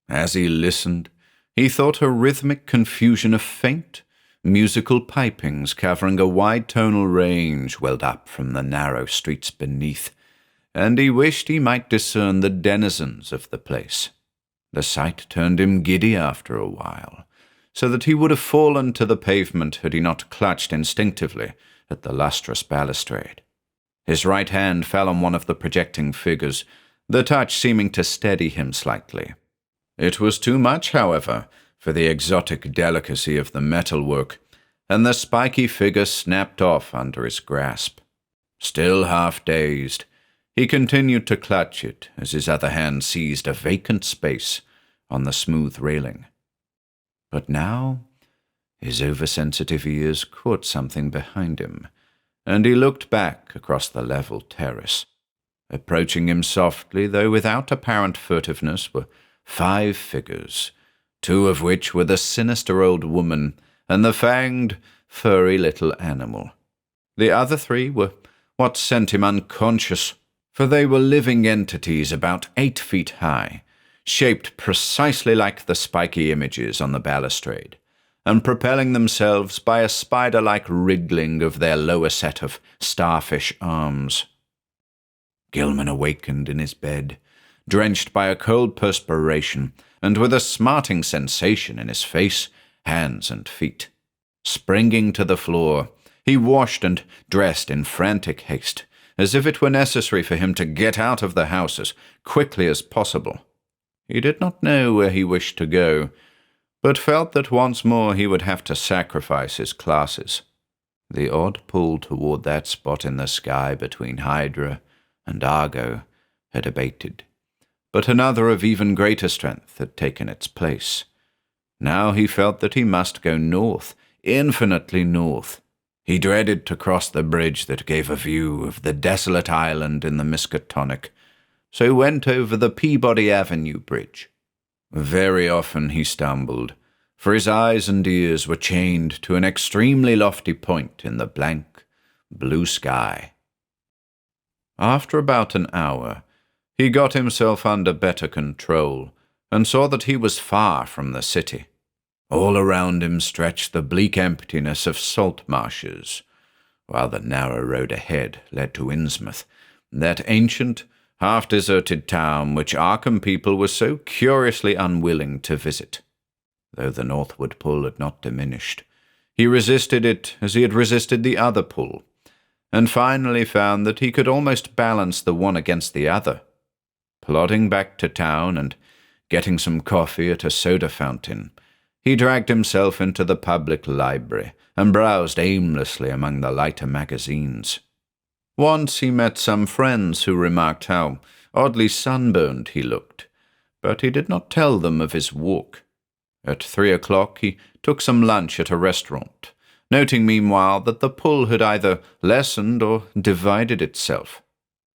As he listened, he thought a rhythmic confusion of faint, musical pipings covering a wide tonal range welled up from the narrow streets beneath, and he wished he might discern the denizens of the place. The sight turned him giddy after a while, so that he would have fallen to the pavement had he not clutched instinctively at the lustrous balustrade. His right hand fell on one of the projecting figures, the touch seeming to steady him slightly. It was too much, however, for the exotic delicacy of the metalwork, and the spiky figure snapped off under his grasp. Still half dazed, he continued to clutch it as his other hand seized a vacant space on the smooth railing. But now his oversensitive ears caught something behind him, and he looked back across the level terrace. Approaching him softly, though without apparent furtiveness, were 5 figures, 2 of which were the sinister old woman and the fanged, furry little animal. The other 3 were what sent him unconscious, for they were living entities about 8 feet high, shaped precisely like the spiky images on the balustrade, and propelling themselves by a spider-like wriggling of their lower set of starfish arms. Gilman awakened in his bed, drenched by a cold perspiration, and with a smarting sensation in his face, hands, and feet. Springing to the floor, he washed and dressed in frantic haste, as if it were necessary for him to get out of the house as quickly as possible. He did not know where he wished to go, but felt that once more he would have to sacrifice his classes. The odd pull toward that spot in the sky between Hydra and Argo had abated, but another of even greater strength had taken its place. Now he felt that he must go north, infinitely north. He dreaded to cross the bridge that gave a view of the desolate island in the Miskatonic, so went over the Peabody Avenue Bridge. Very often he stumbled, for his eyes and ears were chained to an extremely lofty point in the blank, blue sky. After about an hour, he got himself under better control and saw that he was far from the city. All around him stretched the bleak emptiness of salt marshes, while the narrow road ahead led to Innsmouth, that ancient, half-deserted town which Arkham people were so curiously unwilling to visit. Though the northward pull had not diminished, he resisted it as he had resisted the other pull, and finally found that he could almost balance the one against the other. Plodding back to town and getting some coffee at a soda fountain, he dragged himself into the public library and browsed aimlessly among the lighter magazines. Once he met some friends who remarked how oddly sunburned he looked, but he did not tell them of his walk. At 3 o'clock he took some lunch at a restaurant, noting meanwhile that the pull had either lessened or divided itself.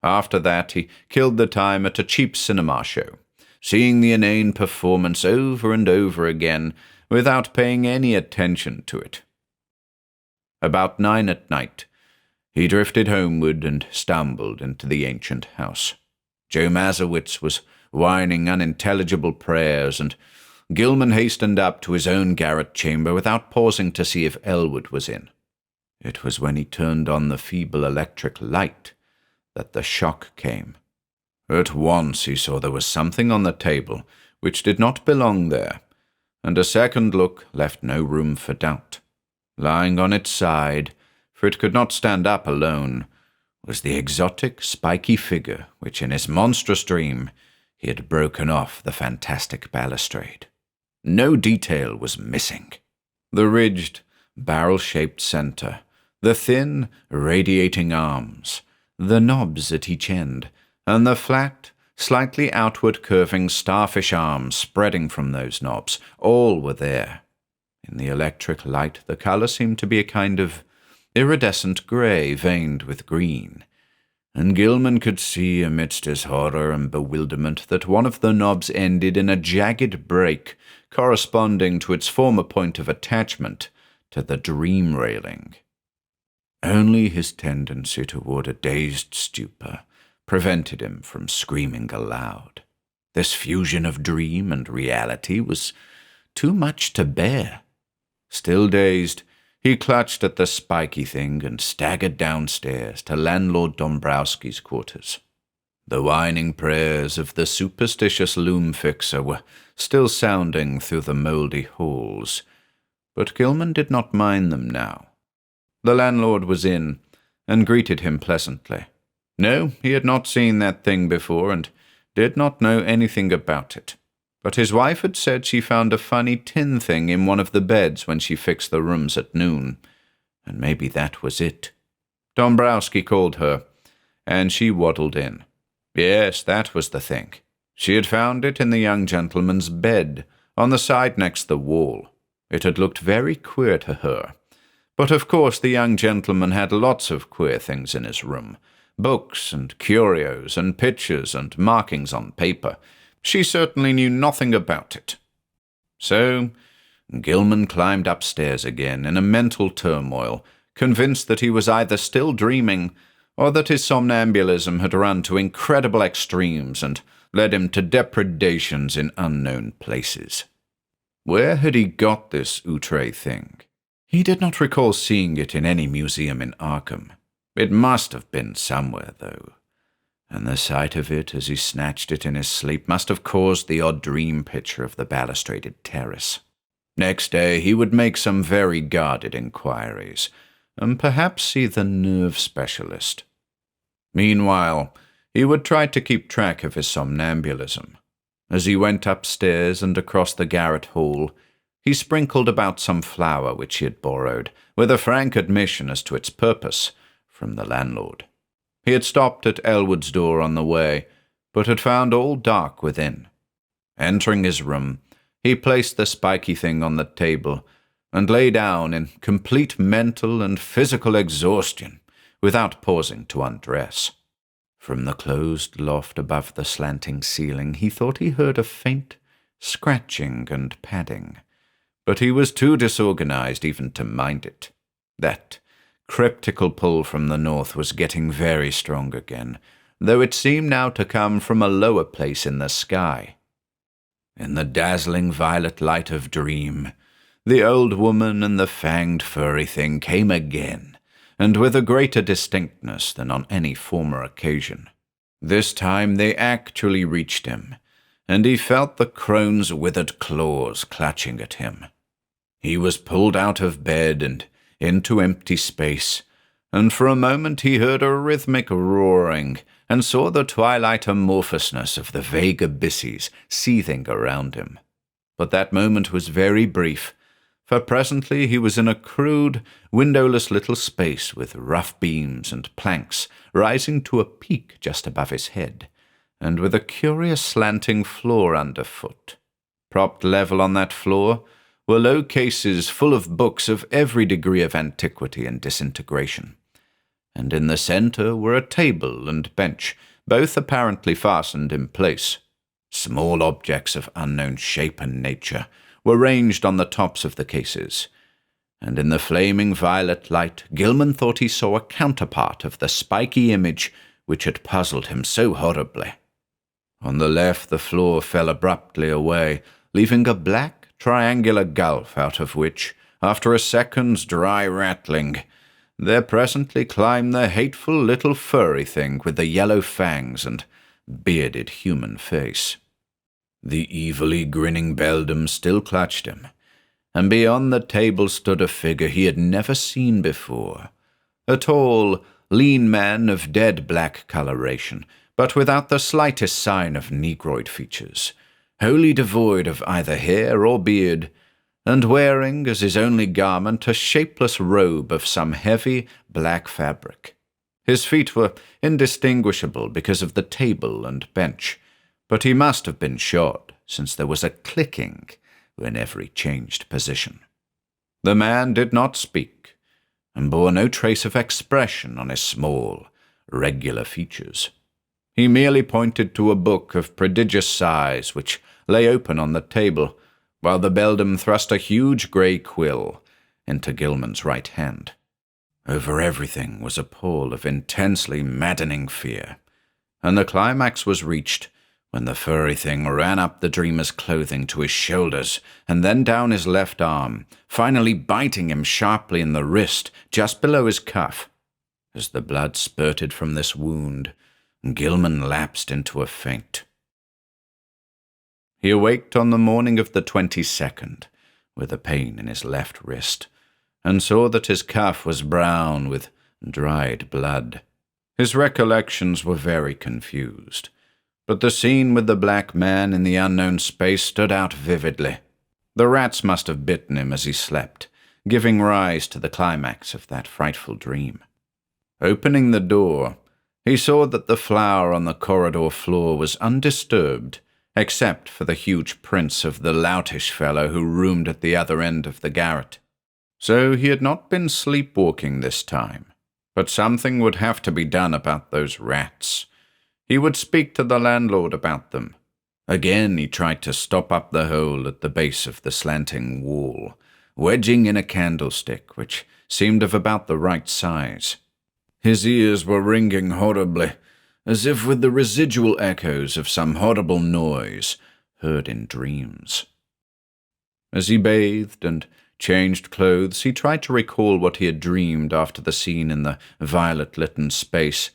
After that he killed the time at a cheap cinema show, seeing the inane performance over and over again without paying any attention to it. About 9 at night, he drifted homeward and stumbled into the ancient house. Joe Mazowitz was whining unintelligible prayers, and Gilman hastened up to his own garret chamber without pausing to see if Elwood was in. It was when he turned on the feeble electric light that the shock came. At once he saw there was something on the table which did not belong there, and a second look left no room for doubt. Lying on its side, for it could not stand up alone, was the exotic, spiky figure which in his monstrous dream he had broken off the fantastic balustrade. No detail was missing. The ridged, barrel-shaped center, the thin, radiating arms, the knobs at each end, and the flat, slightly outward-curving starfish arms spreading from those knobs, all were there. In the electric light, the color seemed to be a kind of iridescent gray veined with green. and Gilman could see amidst his horror and bewilderment that one of the knobs ended in a jagged break corresponding to its former point of attachment to the dream railing. Only his tendency toward a dazed stupor prevented him from screaming aloud. This fusion of dream and reality was too much to bear. Still dazed, he clutched at the spiky thing and staggered downstairs to landlord Dombrowski's quarters. The whining prayers of the superstitious loom-fixer were still sounding through the mouldy halls, but Gilman did not mind them now. The landlord was in, and greeted him pleasantly. No, he had not seen that thing before, and did not know anything about it. But his wife had said she found a funny tin thing in one of the beds when she fixed the rooms at noon, and maybe that was it. Dombrowski called her, and she waddled in. Yes, that was the thing. She had found it in the young gentleman's bed, on the side next the wall. It had looked very queer to her. But of course the young gentleman had lots of queer things in his room. Books and curios and pictures and markings on paper. She certainly knew nothing about it. So Gilman climbed upstairs again in a mental turmoil, convinced that he was either still dreaming or that his somnambulism had run to incredible extremes and led him to depredations in unknown places. Where had he got this outre thing? He did not recall seeing it in any museum in Arkham. It must have been somewhere, though, and the sight of it as he snatched it in his sleep must have caused the odd dream picture of the balustraded terrace. Next day he would make some very guarded inquiries, and perhaps see the nerve specialist. Meanwhile, he would try to keep track of his somnambulism. As he went upstairs and across the garret hall, he sprinkled about some flour which he had borrowed, with a frank admission as to its purpose, from the landlord. He had stopped at Elwood's door on the way, but had found all dark within. Entering his room, he placed the spiky thing on the table, and lay down in complete mental and physical exhaustion, without pausing to undress. From the closed loft above the slanting ceiling, he thought he heard a faint scratching and padding, but he was too disorganized even to mind it. That cryptical pull from the north was getting very strong again, though it seemed now to come from a lower place in the sky. In the dazzling violet light of dream, the old woman and the fanged furry thing came again, and with a greater distinctness than on any former occasion. This time they actually reached him, and he felt the crone's withered claws clutching at him. He was pulled out of bed and into empty space, and for a moment he heard a rhythmic roaring and saw the twilight amorphousness of the vague abysses seething around him. But that moment was very brief, for presently he was in a crude, windowless little space with rough beams and planks rising to a peak just above his head, and with a curious slanting floor underfoot. Propped level on that floor were low cases full of books of every degree of antiquity and disintegration, and in the center were a table and bench, both apparently fastened in place. Small objects of unknown shape and nature were ranged on the tops of the cases, and in the flaming violet light Gilman thought he saw a counterpart of the spiky image which had puzzled him so horribly. On the left the floor fell abruptly away, leaving a black, triangular gulf out of which, after a second's dry rattling, there presently climbed the hateful little furry thing with the yellow fangs and bearded human face. The evilly grinning beldam still clutched him, and beyond the table stood a figure he had never seen before, a tall, lean man of dead black coloration, but without the slightest sign of negroid features, wholly devoid of either hair or beard, and wearing as his only garment a shapeless robe of some heavy black fabric. His feet were indistinguishable because of the table and bench, but he must have been shod, since there was a clicking whenever he changed position. The man did not speak, and bore no trace of expression on his small, regular features. He merely pointed to a book of prodigious size which lay open on the table, while the beldam thrust a huge grey quill into Gilman's right hand. Over everything was a pall of intensely maddening fear, and the climax was reached when the furry thing ran up the dreamer's clothing to his shoulders and then down his left arm, finally biting him sharply in the wrist just below his cuff. As the blood spurted from this wound, Gilman lapsed into a faint. He awaked on the morning of the 22nd with a pain in his left wrist, and saw that his cuff was brown with dried blood. His recollections were very confused, but the scene with the black man in the unknown space stood out vividly. The rats must have bitten him as he slept, giving rise to the climax of that frightful dream. Opening the door, he saw that the floor on the corridor floor was undisturbed, except for the huge prints of the loutish fellow who roomed at the other end of the garret. So he had not been sleepwalking this time, but something would have to be done about those rats. He would speak to the landlord about them. Again he tried to stop up the hole at the base of the slanting wall, wedging in a candlestick which seemed of about the right size. His ears were ringing horribly, as if with the residual echoes of some horrible noise heard in dreams. As he bathed and changed clothes, he tried to recall what he had dreamed after the scene in the violet-lit space,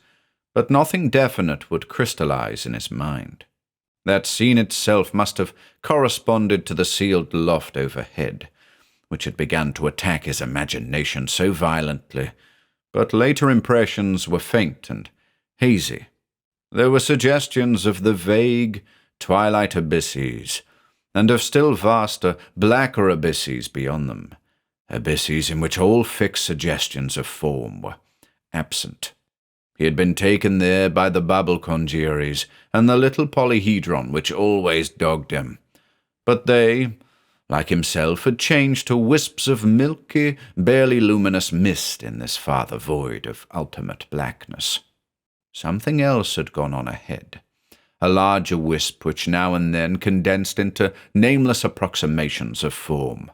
but nothing definite would crystallize in his mind. That scene itself must have corresponded to the sealed loft overhead, which had begun to attack his imagination so violently, but later impressions were faint and hazy. There were suggestions of the vague twilight abysses, and of still vaster, blacker abysses beyond them, abysses in which all fixed suggestions of form were absent. He had been taken there by the bubble congeries and the little polyhedron which always dogged him, but they, like himself, had changed to wisps of milky, barely luminous mist in this farther void of ultimate blackness. Something else had gone on ahead, a larger wisp which now and then condensed into nameless approximations of form,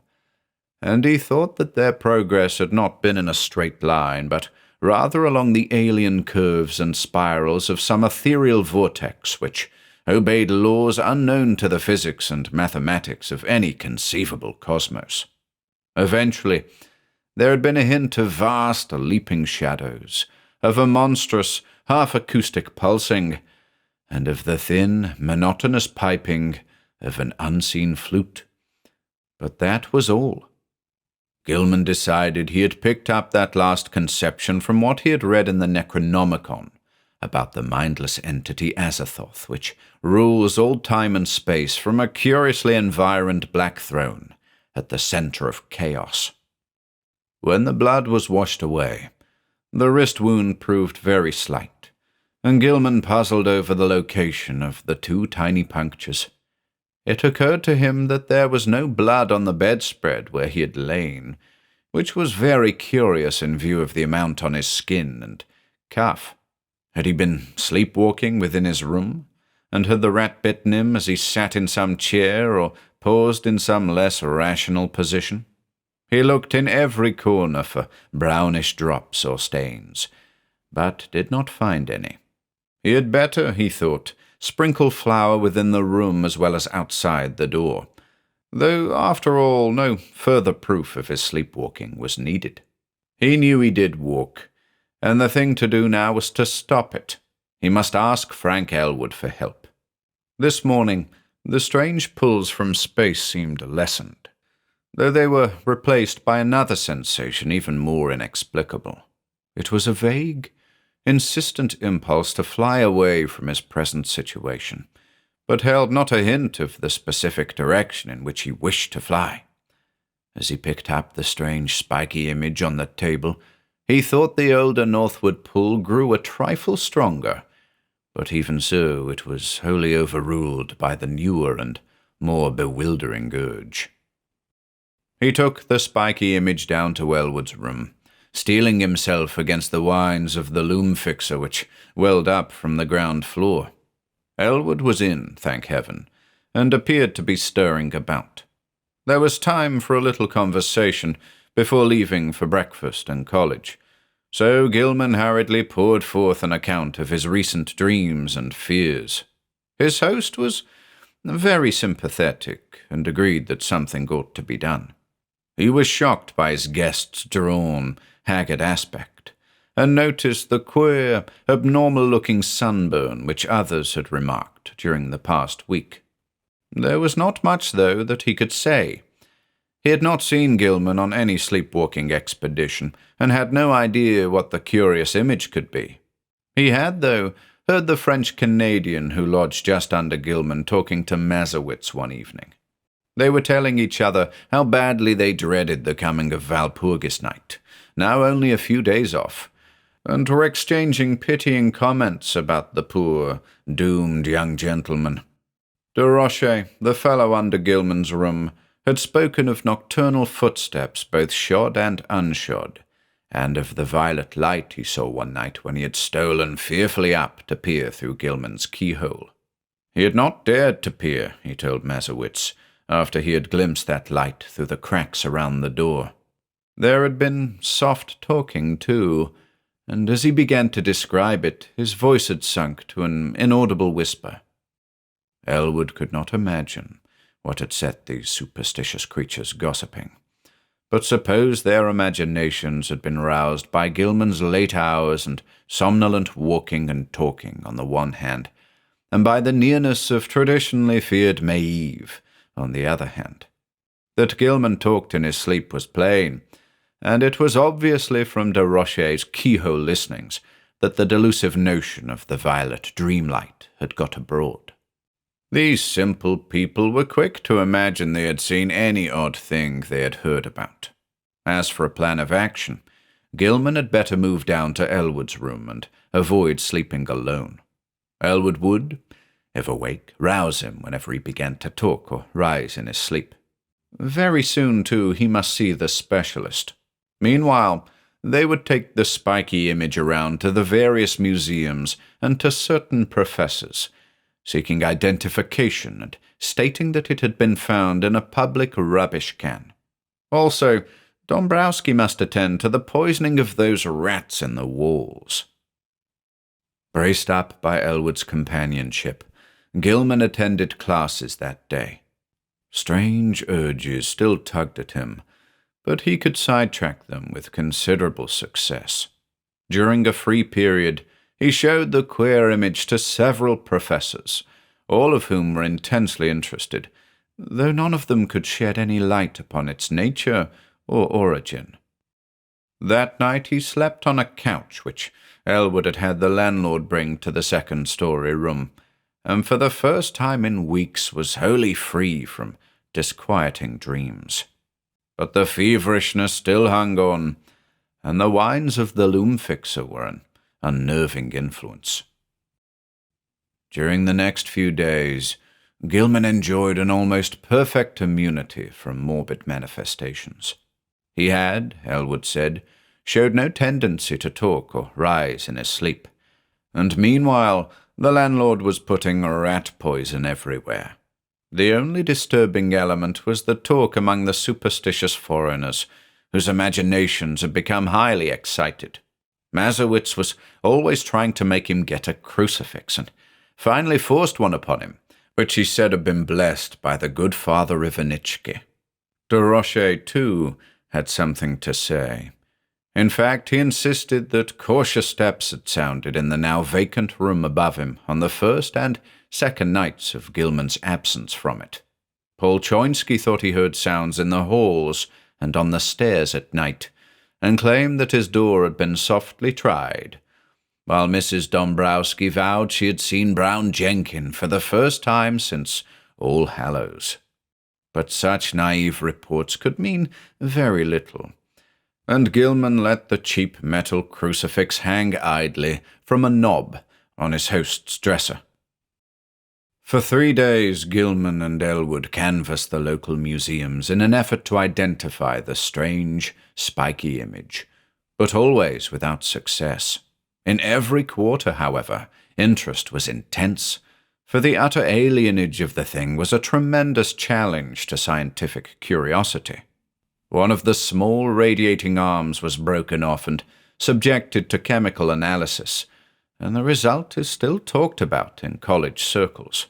and he thought that their progress had not been in a straight line, but rather along the alien curves and spirals of some ethereal vortex which obeyed laws unknown to the physics and mathematics of any conceivable cosmos. Eventually, there had been a hint of vast leaping shadows, of a monstrous, half-acoustic pulsing, and of the thin, monotonous piping of an unseen flute. But that was all. Gilman decided he had picked up that last conception from what he had read in the Necronomicon about the mindless entity Azathoth, which rules all time and space from a curiously environed black throne at the center of chaos. When the blood was washed away, the wrist wound proved very slight, and Gilman puzzled over the location of the two tiny punctures. It occurred to him that there was no blood on the bedspread where he had lain, which was very curious in view of the amount on his skin and cuff. Had he been sleepwalking within his room, and had the rat bitten him as he sat in some chair or paused in some less rational position? He looked in every corner for brownish drops or stains, but did not find any. He had better, he thought, sprinkle flour within the room as well as outside the door, though, after all, no further proof of his sleepwalking was needed. He knew he did walk, and the thing to do now was to stop it. He must ask Frank Elwood for help. This morning, the strange pulls from space seemed lessened, though they were replaced by another sensation even more inexplicable. It was a vague, insistent impulse to fly away from his present situation, but held not a hint of the specific direction in which he wished to fly. As he picked up the strange spiky image on the table, he thought the older northward pull grew a trifle stronger, but even so it was wholly overruled by the newer and more bewildering urge. He took the spiky image down to Elwood's room, steeling himself against the whines of the loom fixer which welled up from the ground floor. Elwood was in, thank heaven, and appeared to be stirring about. There was time for a little conversation before leaving for breakfast and college, so Gilman hurriedly poured forth an account of his recent dreams and fears. His host was very sympathetic and agreed that something ought to be done. He was shocked by his guest's drawn, haggard aspect, and noticed the queer, abnormal-looking sunburn which others had remarked during the past week. There was not much, though, that he could say. He had not seen Gilman on any sleepwalking expedition, and had no idea what the curious image could be. He had, though, heard the French-Canadian who lodged just under Gilman talking to Mazowitz one evening. They were telling each other how badly they dreaded the coming of Walpurgis night, now only a few days off, and were exchanging pitying comments about the poor, doomed young gentleman. De Rocher, the fellow under Gilman's room, had spoken of nocturnal footsteps, both shod and unshod, and of the violet light he saw one night when he had stolen fearfully up to peer through Gilman's keyhole. He had not dared to peer, he told Mazowitz, after he had glimpsed that light through the cracks around the door. There had been soft talking, too, and as he began to describe it, his voice had sunk to an inaudible whisper. Elwood could not imagine what had set these superstitious creatures gossiping, but suppose their imaginations had been roused by Gilman's late hours and somnolent walking and talking on the one hand, and by the nearness of traditionally feared May-Eve on the other hand. That Gilman talked in his sleep was plain, and it was obviously from de Rocher's keyhole listenings that the delusive notion of the violet dreamlight had got abroad. These simple people were quick to imagine they had seen any odd thing they had heard about. As for a plan of action, Gilman had better move down to Elwood's room and avoid sleeping alone. Elwood would, if awake, rouse him whenever he began to talk or rise in his sleep. Very soon, too, he must see the specialist. Meanwhile, they would take the spiky image around to the various museums and to certain professors, seeking identification and stating that it had been found in a public rubbish can. Also, Dombrowski must attend to the poisoning of those rats in the walls. Braced up by Elwood's companionship, Gilman attended classes that day. Strange urges still tugged at him, but he could sidetrack them with considerable success. During a free period, he showed the queer image to several professors, all of whom were intensely interested, though none of them could shed any light upon its nature or origin. That night he slept on a couch which Elwood had had the landlord bring to the second-story room, and for the first time in weeks was wholly free from disquieting dreams. But the feverishness still hung on, and the whines of the loom fixer were an unnerving influence. During the next few days, Gilman enjoyed an almost perfect immunity from morbid manifestations. He had, Elwood said, showed no tendency to talk or rise in his sleep, and meanwhile the landlord was putting rat poison everywhere. The only disturbing element was the talk among the superstitious foreigners, whose imaginations had become highly excited. Mazowitz was always trying to make him get a crucifix, and finally forced one upon him, which he said had been blessed by the good Father Ivanitchki. De Rocher, too, had something to say. In fact, he insisted that cautious steps had sounded in the now vacant room above him on the first and second nights of Gilman's absence from it. Paul Choinsky thought he heard sounds in the halls and on the stairs at night, and claimed that his door had been softly tried, while Mrs. Dombrowski vowed she had seen Brown Jenkin for the first time since All Hallows. But such naive reports could mean very little, and Gilman let the cheap metal crucifix hang idly from a knob on his host's dresser. For 3 days, Gilman and Elwood canvassed the local museums in an effort to identify the strange, spiky image, but always without success. In every quarter, however, interest was intense, for the utter alienage of the thing was a tremendous challenge to scientific curiosity. One of the small radiating arms was broken off and subjected to chemical analysis, and the result is still talked about in college circles.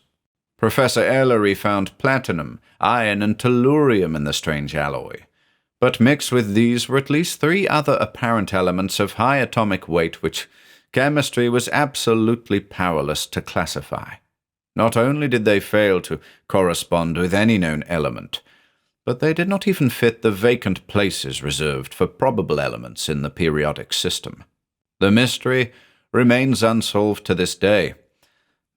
Professor Ellery found platinum, iron, and tellurium in the strange alloy, but mixed with these were at least 3 other apparent elements of high atomic weight which chemistry was absolutely powerless to classify. Not only did they fail to correspond with any known element, but they did not even fit the vacant places reserved for probable elements in the periodic system. The mystery remains unsolved to this day,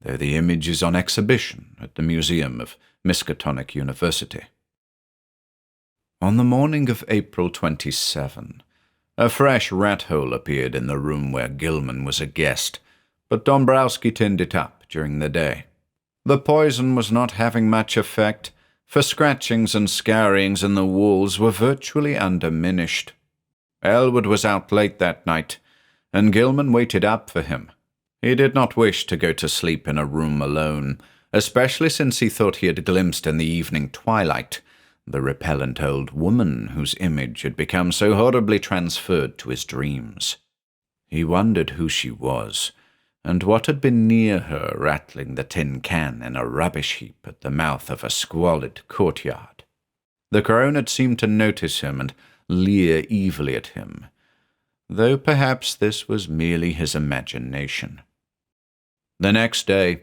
though the image is on exhibition at the Museum of Miskatonic University. On the morning of April 27, a fresh rat hole appeared in the room where Gilman was a guest, but Dombrowski tinned it up during the day. The poison was not having much effect, for scratchings and scarrings in the walls were virtually undiminished. Elwood was out late that night, and Gilman waited up for him. He did not wish to go to sleep in a room alone, especially since he thought he had glimpsed in the evening twilight the repellent old woman whose image had become so horribly transferred to his dreams. He wondered who she was, and what had been near her rattling the tin can in a rubbish heap at the mouth of a squalid courtyard. The crone had seemed to notice him and leer evilly at him, though perhaps this was merely his imagination. The next day,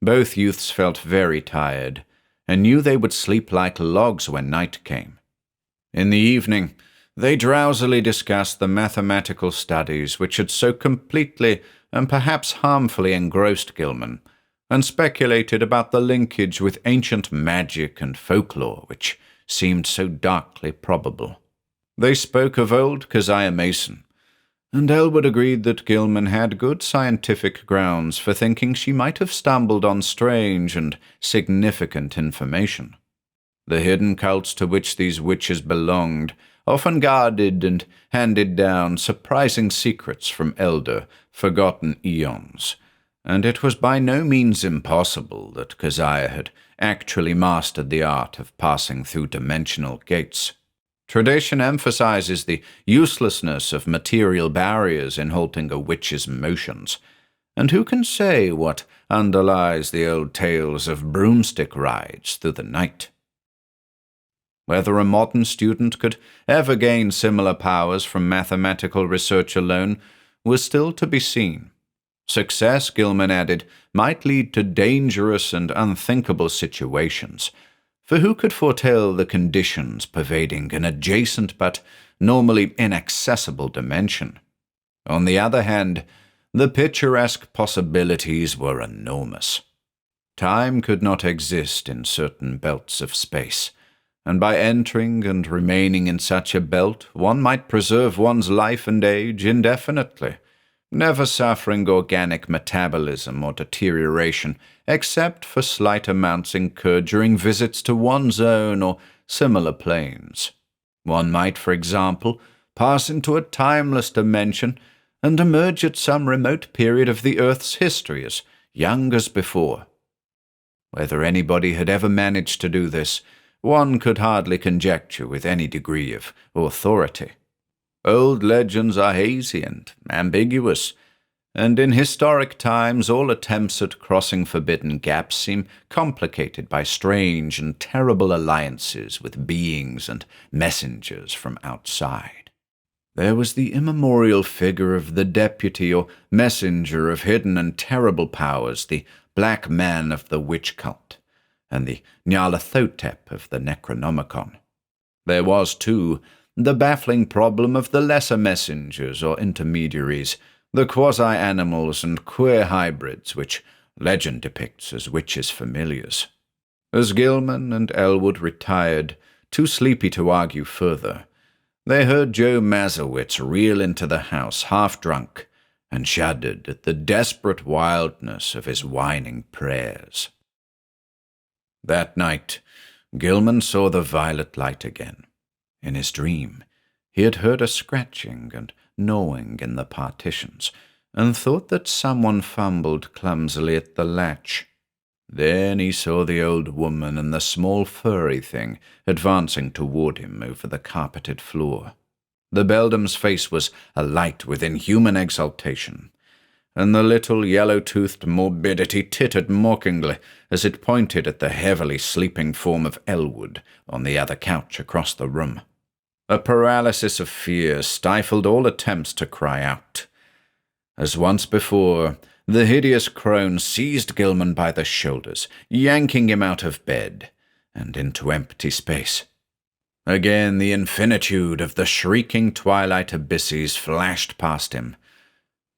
both youths felt very tired, and knew they would sleep like logs when night came. In the evening, they drowsily discussed the mathematical studies which had so completely and perhaps harmfully engrossed Gilman, and speculated about the linkage with ancient magic and folklore which seemed so darkly probable. They spoke of old Keziah Mason, and Elwood agreed that Gilman had good scientific grounds for thinking she might have stumbled on strange and significant information. The hidden cults to which these witches belonged often guarded and handed down surprising secrets from elder, forgotten eons, and it was by no means impossible that Keziah had actually mastered the art of passing through dimensional gates. Tradition emphasizes the uselessness of material barriers in halting a witch's motions, and who can say what underlies the old tales of broomstick rides through the night? Whether a modern student could ever gain similar powers from mathematical research alone was still to be seen. Success, Gilman added, might lead to dangerous and unthinkable situations, for who could foretell the conditions pervading an adjacent but normally inaccessible dimension? On the other hand, the picturesque possibilities were enormous. Time could not exist in certain belts of space, and by entering and remaining in such a belt, one might preserve one's life and age indefinitely, never suffering organic metabolism or deterioration, except for slight amounts incurred during visits to one's own or similar planes. One might, for example, pass into a timeless dimension and emerge at some remote period of the Earth's history as young as before. Whether anybody had ever managed to do this, one could hardly conjecture with any degree of authority. Old legends are hazy and ambiguous, and in historic times all attempts at crossing forbidden gaps seem complicated by strange and terrible alliances with beings and messengers from outside. There was the immemorial figure of the deputy or messenger of hidden and terrible powers, the Black Man of the witch cult, and the Nyarlathotep of the Necronomicon. There was, too, the baffling problem of the lesser messengers or intermediaries, the quasi-animals and queer hybrids which legend depicts as witches' familiars. As Gilman and Elwood retired, too sleepy to argue further, they heard Joe Mazowitz reel into the house half-drunk and shuddered at the desperate wildness of his whining prayers. That night, Gilman saw the violet light again. In his dream, he had heard a scratching and gnawing in the partitions, and thought that someone fumbled clumsily at the latch. Then he saw the old woman and the small furry thing advancing toward him over the carpeted floor. The beldame's face was alight with inhuman exultation, and the little yellow-toothed morbidity tittered mockingly as it pointed at the heavily sleeping form of Elwood on the other couch across the room. A paralysis of fear stifled all attempts to cry out. As once before, the hideous crone seized Gilman by the shoulders, yanking him out of bed and into empty space. Again the infinitude of the shrieking twilight abysses flashed past him,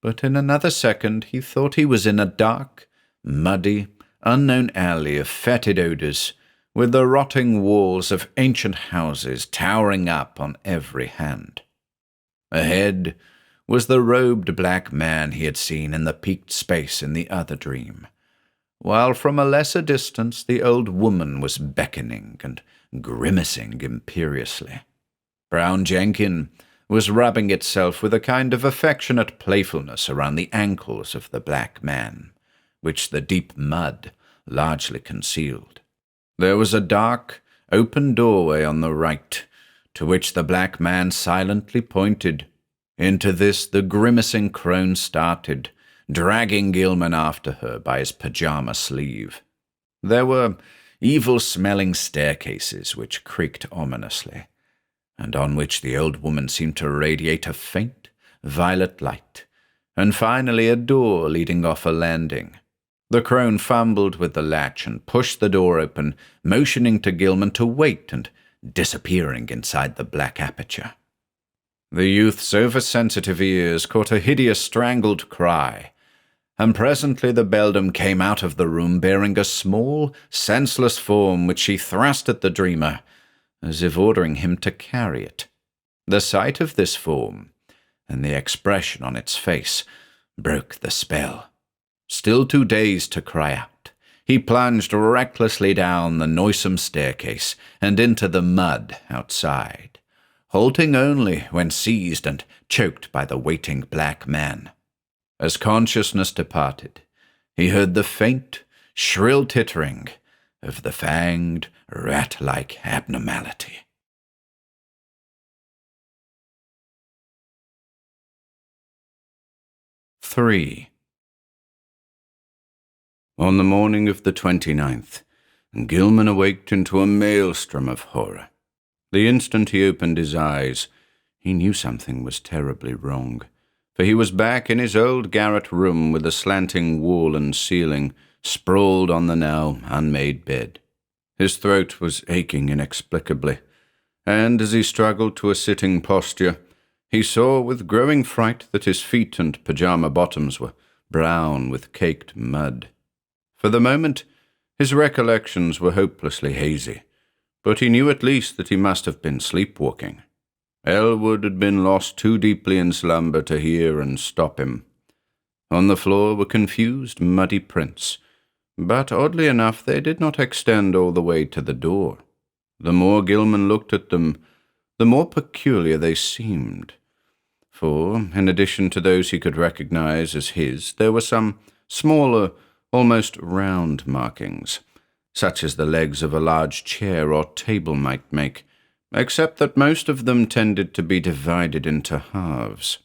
but in another second he thought he was in a dark, muddy, unknown alley of fetid odours, with the rotting walls of ancient houses towering up on every hand. Ahead was the robed black man he had seen in the peaked space in the other dream, while from a lesser distance the old woman was beckoning and grimacing imperiously. Brown Jenkin was rubbing itself with a kind of affectionate playfulness around the ankles of the black man, which the deep mud largely concealed. There was a dark, open doorway on the right, to which the black man silently pointed. Into this the grimacing crone started, dragging Gilman after her by his pajama sleeve. There were evil-smelling staircases which creaked ominously, and on which the old woman seemed to radiate a faint, violet light, and finally a door leading off a landing. The crone fumbled with the latch and pushed the door open, motioning to Gilman to wait and disappearing inside the black aperture. The youth's oversensitive ears caught a hideous strangled cry, and presently the beldame came out of the room bearing a small, senseless form which she thrust at the dreamer, as if ordering him to carry it. The sight of this form, and the expression on its face, broke the spell. Still too dazed to cry out, he plunged recklessly down the noisome staircase and into the mud outside, halting only when seized and choked by the waiting black man. As consciousness departed, he heard the faint, shrill tittering of the fanged, rat-like abnormality. III. On the morning of the 29th, Gilman awaked into a maelstrom of horror. The instant he opened his eyes, he knew something was terribly wrong, for he was back in his old garret room with a slanting wall and ceiling, sprawled on the now unmade bed. His throat was aching inexplicably, and as he struggled to a sitting posture, he saw with growing fright that his feet and pajama bottoms were brown with caked mud. For the moment, his recollections were hopelessly hazy, but he knew at least that he must have been sleepwalking. Elwood had been lost too deeply in slumber to hear and stop him. On the floor were confused, muddy prints, but oddly enough they did not extend all the way to the door. The more Gilman looked at them, the more peculiar they seemed, for, in addition to those he could recognize as his, there were some smaller, almost round markings, such as the legs of a large chair or table might make, except that most of them tended to be divided into halves.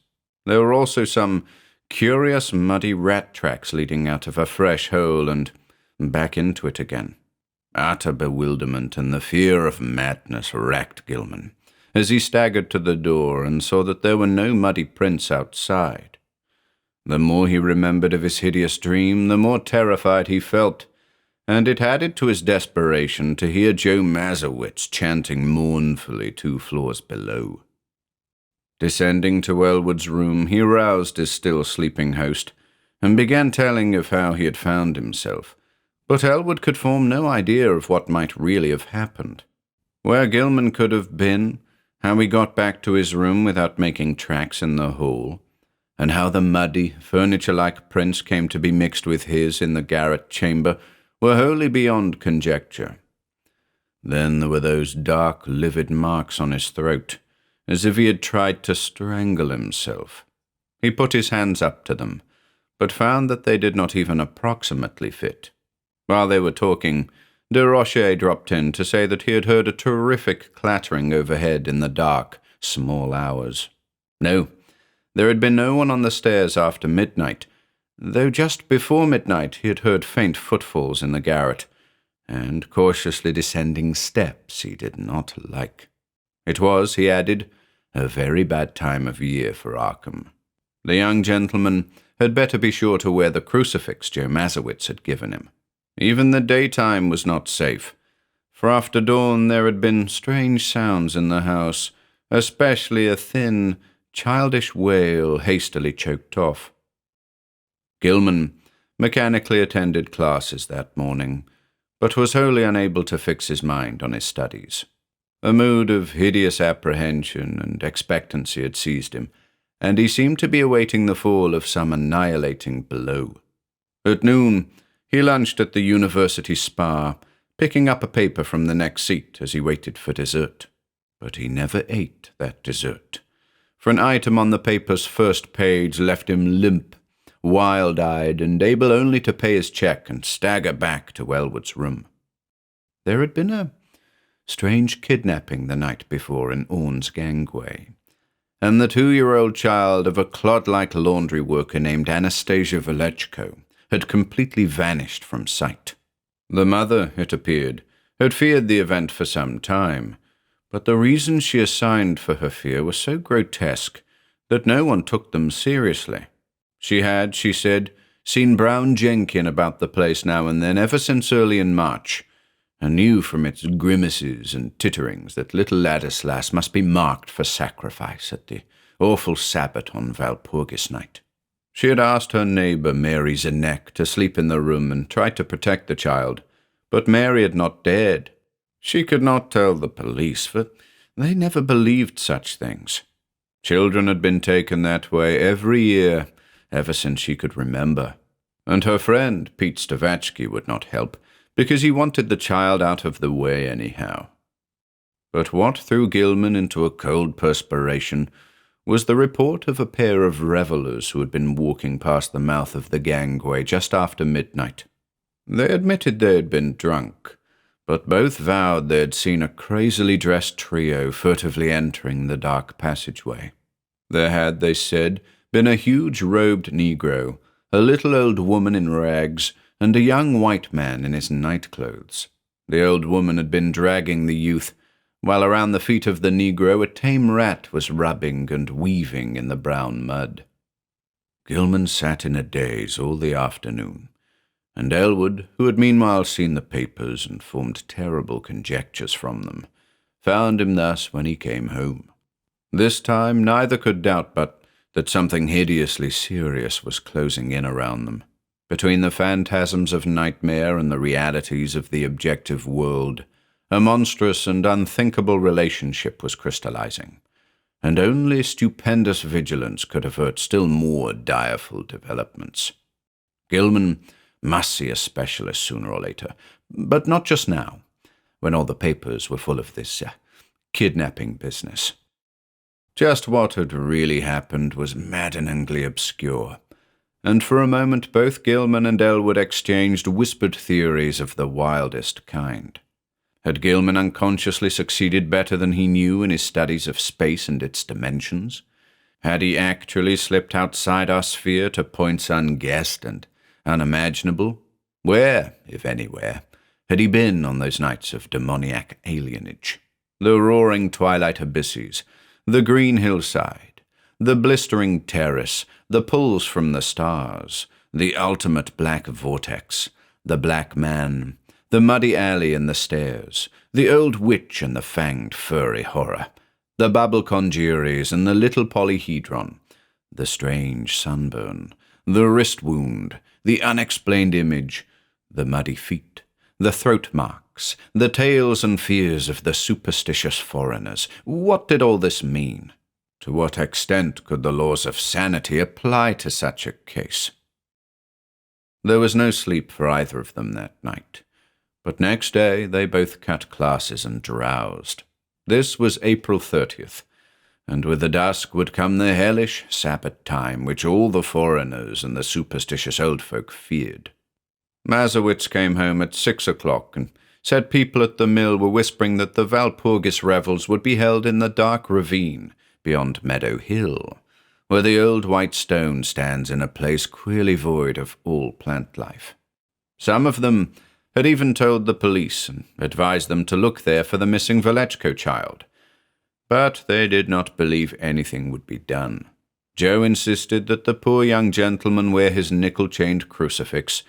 There were also some curious muddy rat tracks leading out of a fresh hole and back into it again. Utter bewilderment and the fear of madness racked Gilman as he staggered to the door and saw that there were no muddy prints outside. The more he remembered of his hideous dream, the more terrified he felt, and it added to his desperation to hear Joe Mazowitz chanting mournfully 2 floors below. Descending to Elwood's room, he roused his still sleeping host and began telling of how he had found himself, but Elwood could form no idea of what might really have happened. Where Gilman could have been, how he got back to his room without making tracks in the hall, and how the muddy, furniture-like prints came to be mixed with his in the garret chamber, were wholly beyond conjecture. Then there were those dark, livid marks on his throat, as if he had tried to strangle himself. He put his hands up to them, but found that they did not even approximately fit. While they were talking, de Rocher dropped in to say that he had heard a terrific clattering overhead in the dark, small hours. No, there had been no one on the stairs after midnight, though just before midnight he had heard faint footfalls in the garret, and cautiously descending steps he did not like. It was, he added, a very bad time of year for Arkham. The young gentleman had better be sure to wear the crucifix Joe Mazowitz had given him. Even the daytime was not safe, for after dawn there had been strange sounds in the house, especially a thin, childish wail hastily choked off. Gilman mechanically attended classes that morning, but was wholly unable to fix his mind on his studies. A mood of hideous apprehension and expectancy had seized him, and he seemed to be awaiting the fall of some annihilating blow. At noon, he lunched at the university spa, picking up a paper from the next seat as he waited for dessert. But he never ate that dessert, for an item on the paper's first page left him limp, wild-eyed, and able only to pay his check and stagger back to Elwood's room. There had been a strange kidnapping the night before in Orne's gangway, and the 2-year-old child of a clod-like laundry worker named Anastasia Velechko had completely vanished from sight. The mother, it appeared, had feared the event for some time, but the reasons she assigned for her fear were so grotesque that no one took them seriously. She had, she said, seen Brown Jenkin about the place now and then ever since early in March, and knew from its grimaces and titterings that little Ladislas must be marked for sacrifice at the awful Sabbat on Walpurgis night. She had asked her neighbor, Mary Zenek, to sleep in the room and tried to protect the child, but Mary had not dared. She could not tell the police, for they never believed such things. Children had been taken that way every year, ever since she could remember. And her friend, Pete Stavatsky, would not help, because he wanted the child out of the way anyhow. But what threw Gilman into a cold perspiration was the report of a pair of revelers who had been walking past the mouth of the gangway just after midnight. They admitted they had been drunk, but both vowed they had seen a crazily dressed trio furtively entering the dark passageway. There had, they said, been a huge robed Negro, a little old woman in rags, and a young white man in his nightclothes. The old woman had been dragging the youth, while around the feet of the Negro a tame rat was rubbing and weaving in the brown mud. Gilman sat in a daze all the afternoon, and Elwood, who had meanwhile seen the papers and formed terrible conjectures from them, found him thus when he came home. This time neither could doubt but that something hideously serious was closing in around them. Between the phantasms of nightmare and the realities of the objective world, a monstrous and unthinkable relationship was crystallizing, and only stupendous vigilance could avert still more direful developments. Gilman must see a specialist sooner or later, but not just now, when all the papers were full of this kidnapping business. Just what had really happened was maddeningly obscure, and for a moment both Gilman and Elwood exchanged whispered theories of the wildest kind. Had Gilman unconsciously succeeded better than he knew in his studies of space and its dimensions? Had he actually slipped outside our sphere to points unguessed and unimaginable? Where, if anywhere, had he been on those nights of demoniac alienage? The roaring twilight abysses, the green hillside, the blistering terrace, the pulls from the stars, the ultimate black vortex, the black man, the muddy alley and the stairs, the old witch and the fanged furry horror, the bubble conjuries and the little polyhedron, the strange sunburn, the wrist wound, the unexplained image, the muddy feet, the throat marks, the tales and fears of the superstitious foreigners. What did all this mean? To what extent could the laws of sanity apply to such a case? There was no sleep for either of them that night, but next day they both cut classes and drowsed. This was April 30th, and with the dusk would come the hellish Sabbath time which all the foreigners and the superstitious old folk feared. Mazowitz came home at 6 o'clock and said people at the mill were whispering that the Walpurgis revels would be held in the dark ravine beyond Meadow Hill, where the old white stone stands in a place queerly void of all plant life. Some of them had even told the police and advised them to look there for the missing Velechko child, but they did not believe anything would be done. Joe insisted that the poor young gentleman wear his nickel-chained crucifix,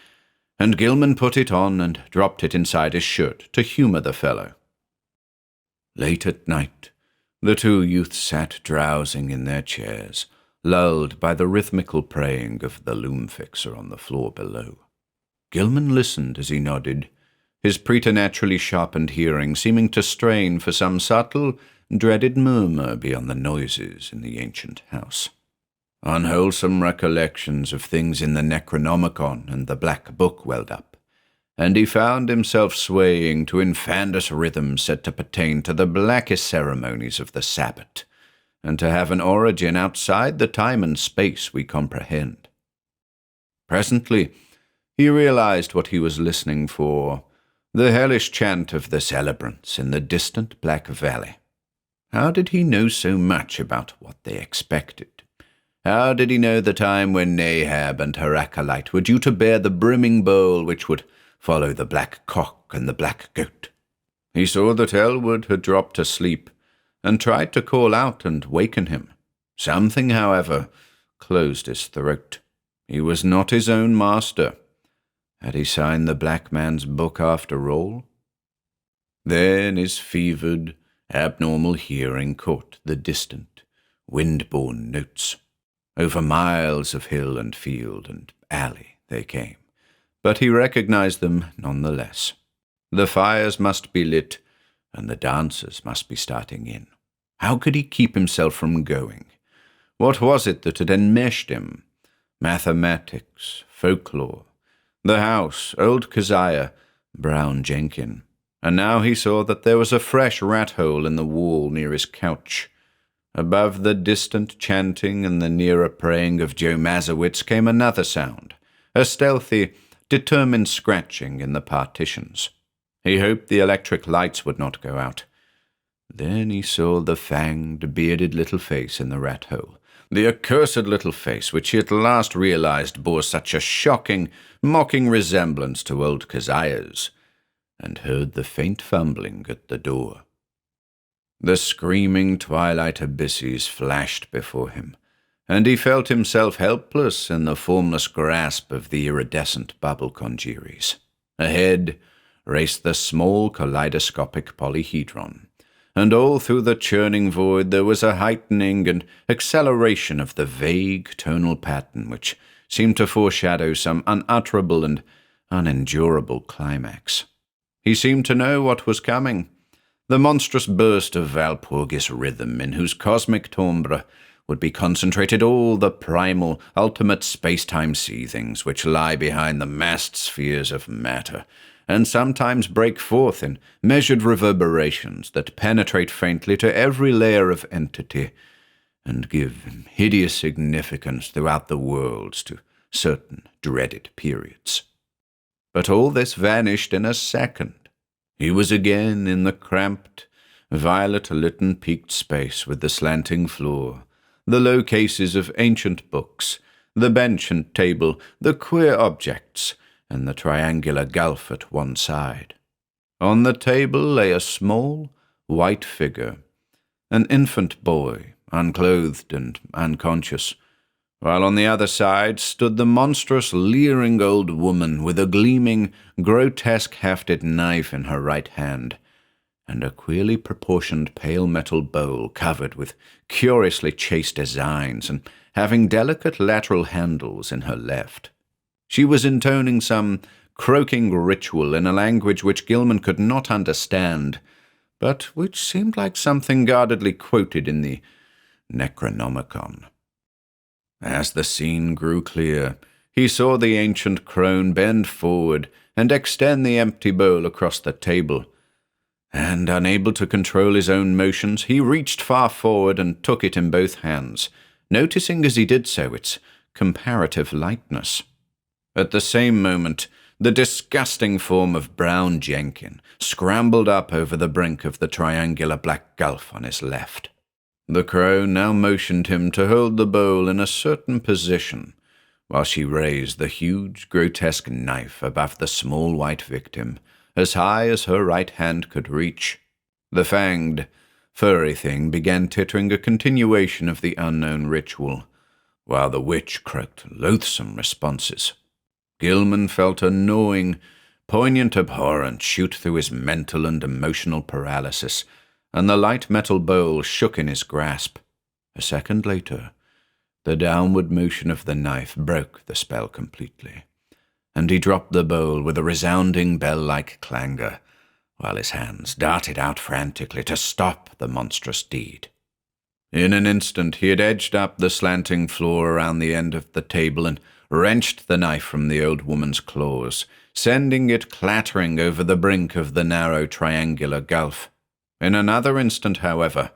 and Gilman put it on and dropped it inside his shirt to humour the fellow. Late at night, the two youths sat drowsing in their chairs, lulled by the rhythmical praying of the loom-fixer on the floor below. Gilman listened as he nodded, his preternaturally sharpened hearing seeming to strain for some subtle, dreaded murmur beyond the noises in the ancient house. Unwholesome recollections of things in the Necronomicon and the Black Book welled up, and he found himself swaying to infandous rhythms said to pertain to the blackest ceremonies of the Sabbath, and to have an origin outside the time and space we comprehend. Presently, he realized what he was listening for, the hellish chant of the celebrants in the distant Black Valley. How did he know so much about what they expected? How did he know the time when Nahab and her acolyte were due to bear the brimming bowl which would follow the black cock and the black goat? He saw that Elwood had dropped asleep, and tried to call out and waken him. Something, however, closed his throat. He was not his own master. Had he signed the black man's book after all? Then his fevered, abnormal hearing caught the distant, wind-borne notes. Over miles of hill and field and alley they came, but he recognized them none the less. The fires must be lit, and the dancers must be starting in. How could he keep himself from going? What was it that had enmeshed him? Mathematics, folklore, the house, old Keziah, Brown Jenkin. And now he saw that there was a fresh rat-hole in the wall near his couch. Above the distant chanting and the nearer praying of Joe Mazowitz came another sound, a stealthy, determined scratching in the partitions. He hoped the electric lights would not go out. Then he saw the fanged, bearded little face in the rat-hole, the accursed little face which he at last realized bore such a shocking, mocking resemblance to old Keziah's, and heard the faint fumbling at the door. The screaming twilight abysses flashed before him, and he felt himself helpless in the formless grasp of the iridescent bubble congeries. Ahead raced the small kaleidoscopic polyhedron, and all through the churning void there was a heightening and acceleration of the vague tonal pattern which seemed to foreshadow some unutterable and unendurable climax. He seemed to know what was coming, the monstrous burst of Walpurgis rhythm in whose cosmic timbre would be concentrated all the primal, ultimate space-time seethings which lie behind the massed spheres of matter, and sometimes break forth in measured reverberations that penetrate faintly to every layer of entity, and give hideous significance throughout the worlds to certain dreaded periods. But all this vanished in a second. He was again in the cramped, violet-lit peaked space with the slanting floor, the low cases of ancient books, the bench and table, the queer objects, and the triangular gulf at one side. On the table lay a small, white figure, an infant boy, unclothed and unconscious, while on the other side stood the monstrous, leering old woman with a gleaming, grotesque-hafted knife in her right hand, and a queerly proportioned pale metal bowl covered with curiously chased designs and having delicate lateral handles in her left. She was intoning some croaking ritual in a language which Gilman could not understand, but which seemed like something guardedly quoted in the Necronomicon. As the scene grew clear, he saw the ancient crone bend forward and extend the empty bowl across the table, and, unable to control his own motions, he reached far forward and took it in both hands, noticing as he did so its comparative lightness. At the same moment, the disgusting form of Brown Jenkin scrambled up over the brink of the triangular black gulf on his left. The crow now motioned him to hold the bowl in a certain position, while she raised the huge, grotesque knife above the small white victim, as high as her right hand could reach. The fanged, furry thing began tittering a continuation of the unknown ritual, while the witch croaked loathsome responses. Gilman felt a gnawing, poignant abhorrence shoot through his mental and emotional paralysis, and the light metal bowl shook in his grasp. A second later, the downward motion of the knife broke the spell completely, and he dropped the bowl with a resounding bell-like clangor, while his hands darted out frantically to stop the monstrous deed. In an instant he had edged up the slanting floor around the end of the table and wrenched the knife from the old woman's claws, sending it clattering over the brink of the narrow triangular gulf. In another instant, however,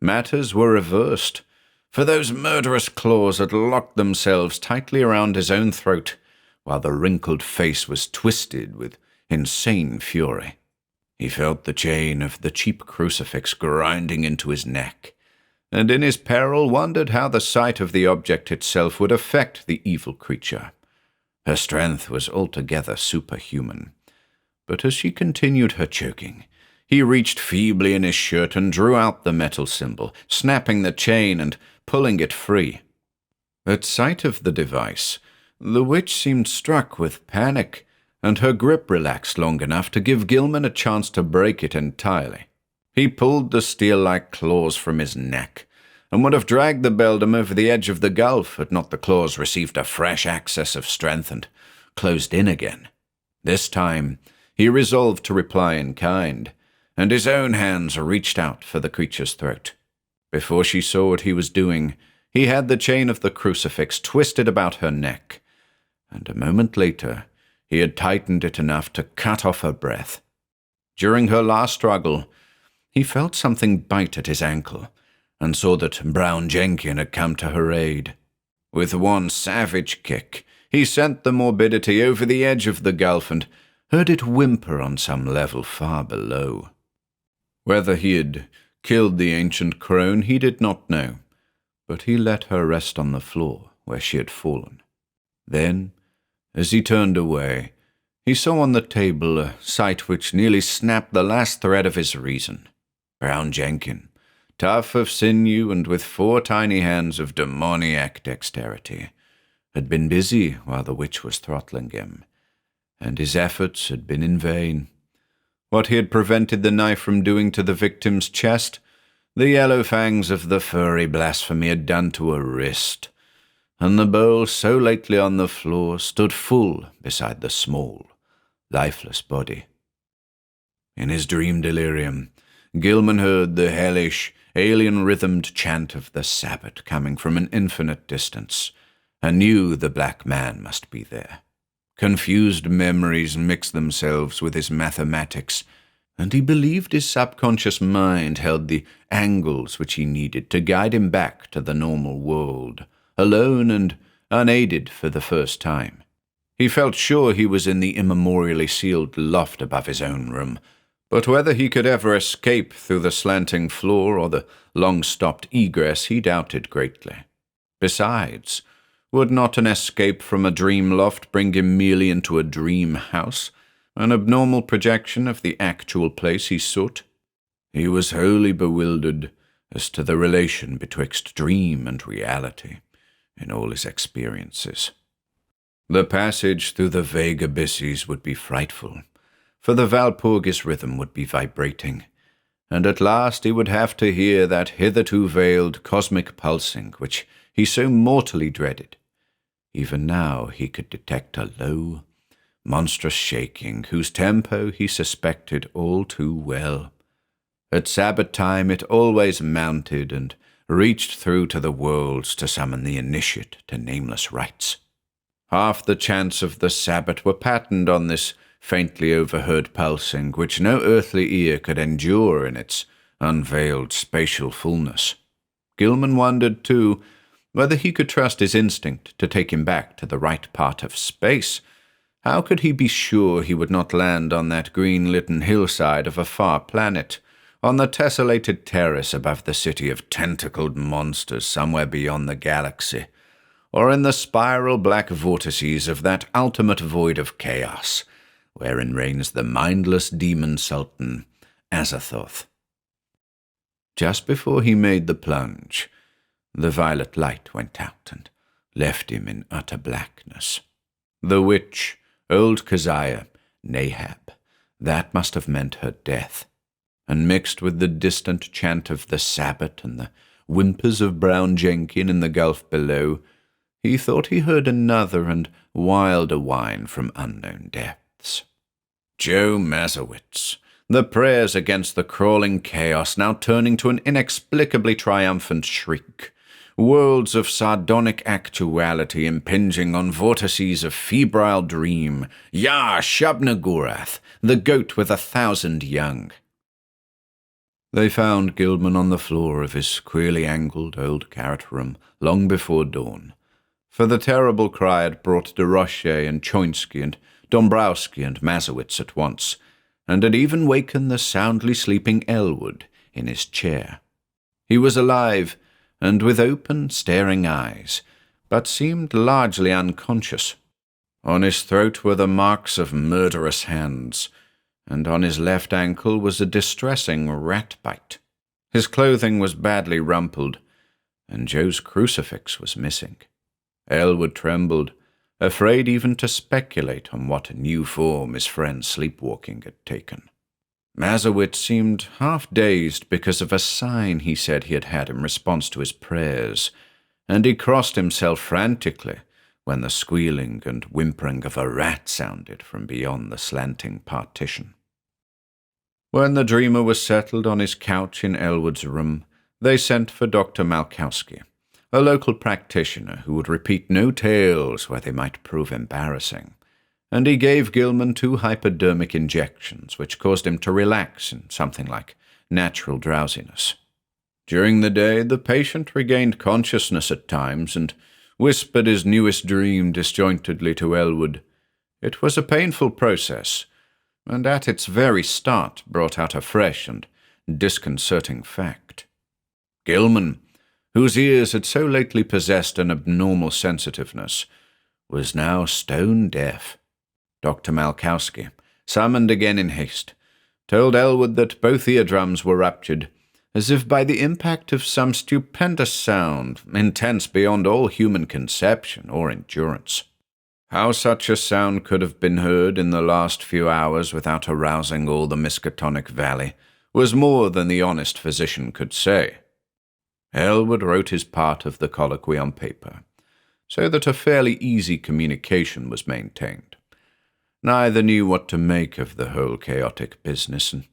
matters were reversed, for those murderous claws had locked themselves tightly around his own throat, while the wrinkled face was twisted with insane fury. He felt the chain of the cheap crucifix grinding into his neck, and in his peril wondered how the sight of the object itself would affect the evil creature. Her strength was altogether superhuman, but as she continued her choking, he reached feebly in his shirt and drew out the metal symbol, snapping the chain and pulling it free. At sight of the device, the witch seemed struck with panic, and her grip relaxed long enough to give Gilman a chance to break it entirely. He pulled the steel-like claws from his neck, and would have dragged the beldam over the edge of the gulf had not the claws received a fresh access of strength and closed in again. This time he resolved to reply in kind, and his own hands reached out for the creature's throat. Before she saw what he was doing, he had the chain of the crucifix twisted about her neck, and a moment later he had tightened it enough to cut off her breath. During her last struggle, he felt something bite at his ankle, and saw that Brown Jenkin had come to her aid. With one savage kick, he sent the morbidity over the edge of the gulf and heard it whimper on some level far below. Whether he had killed the ancient crone he did not know, but he let her rest on the floor where she had fallen. Then, as he turned away, he saw on the table a sight which nearly snapped the last thread of his reason. Brown Jenkin, tough of sinew and with 4 tiny hands of demoniac dexterity, had been busy while the witch was throttling him, and his efforts had been in vain. What he had prevented the knife from doing to the victim's chest, the yellow fangs of the furry blasphemy had done to her wrist, and the bowl so lately on the floor stood full beside the small, lifeless body. In his dream delirium, Gilman heard the hellish, alien-rhythmed chant of the Sabbath coming from an infinite distance, and knew the black man must be there. Confused memories mixed themselves with his mathematics, and he believed his subconscious mind held the angles which he needed to guide him back to the normal world, alone and unaided for the first time. He felt sure he was in the immemorially sealed loft above his own room, but whether he could ever escape through the slanting floor or the long-stopped egress he doubted greatly. Besides, would not an escape from a dream loft bring him merely into a dream house, an abnormal projection of the actual place he sought? He was wholly bewildered as to the relation betwixt dream and reality in all his experiences. The passage through the vague abysses would be frightful, for the Walpurgis rhythm would be vibrating, and at last he would have to hear that hitherto veiled cosmic pulsing which he so mortally dreaded. Even now he could detect a low, monstrous shaking whose tempo he suspected all too well. At Sabbath time it always mounted and reached through to the worlds to summon the initiate to nameless rites. Half the chants of the Sabbath were patterned on this faintly overheard pulsing which no earthly ear could endure in its unveiled spatial fullness. Gilman wondered, too, whether he could trust his instinct to take him back to the right part of space. How could he be sure he would not land on that green-litten hillside of a far planet, on the tessellated terrace above the city of tentacled monsters somewhere beyond the galaxy, or in the spiral black vortices of that ultimate void of chaos, wherein reigns the mindless demon sultan, Azathoth? Just before he made the plunge, the violet light went out and left him in utter blackness. The witch, old Keziah, Nahab, that must have meant her death, and mixed with the distant chant of the Sabbat and the whimpers of Brown Jenkin in the gulf below, he thought he heard another and wilder whine from unknown depths. Joe Mazowitz, the prayers against the crawling chaos now turning to an inexplicably triumphant shriek, worlds of sardonic actuality impinging on vortices of febrile dream. Yah Shub-Niggurath, the goat with 1,000 young. They found Gilman on the floor of his queerly angled old garret room long before dawn, for the terrible cry had brought Desroches and Choinsky and Dombrowski and Mazowitz at once, and had even wakened the soundly sleeping Elwood in his chair. He was alive, and with open, staring eyes, but seemed largely unconscious. On his throat were the marks of murderous hands, and on his left ankle was a distressing rat bite. His clothing was badly rumpled, and Joe's crucifix was missing. Elwood trembled, afraid even to speculate on what new form his friend's sleepwalking had taken. Mazowitz seemed half-dazed because of a sign he said he had had in response to his prayers, and he crossed himself frantically when the squealing and whimpering of a rat sounded from beyond the slanting partition. When the dreamer was settled on his couch in Elwood's room, they sent for Dr. Malkowski, a local practitioner who would repeat no tales where they might prove embarrassing, and he gave Gilman 2 hypodermic injections which caused him to relax in something like natural drowsiness. During the day, the patient regained consciousness at times and whispered his newest dream disjointedly to Elwood. It was a painful process, and at its very start brought out a fresh and disconcerting fact. Gilman, whose ears had so lately possessed an abnormal sensitiveness, was now stone deaf. Dr. Malkowski, summoned again in haste, told Elwood that both eardrums were ruptured, as if by the impact of some stupendous sound, intense beyond all human conception or endurance. How such a sound could have been heard in the last few hours without arousing all the Miskatonic Valley was more than the honest physician could say. Elwood wrote his part of the colloquy on paper, so that a fairly easy communication was maintained. Neither knew what to make of the whole chaotic business, and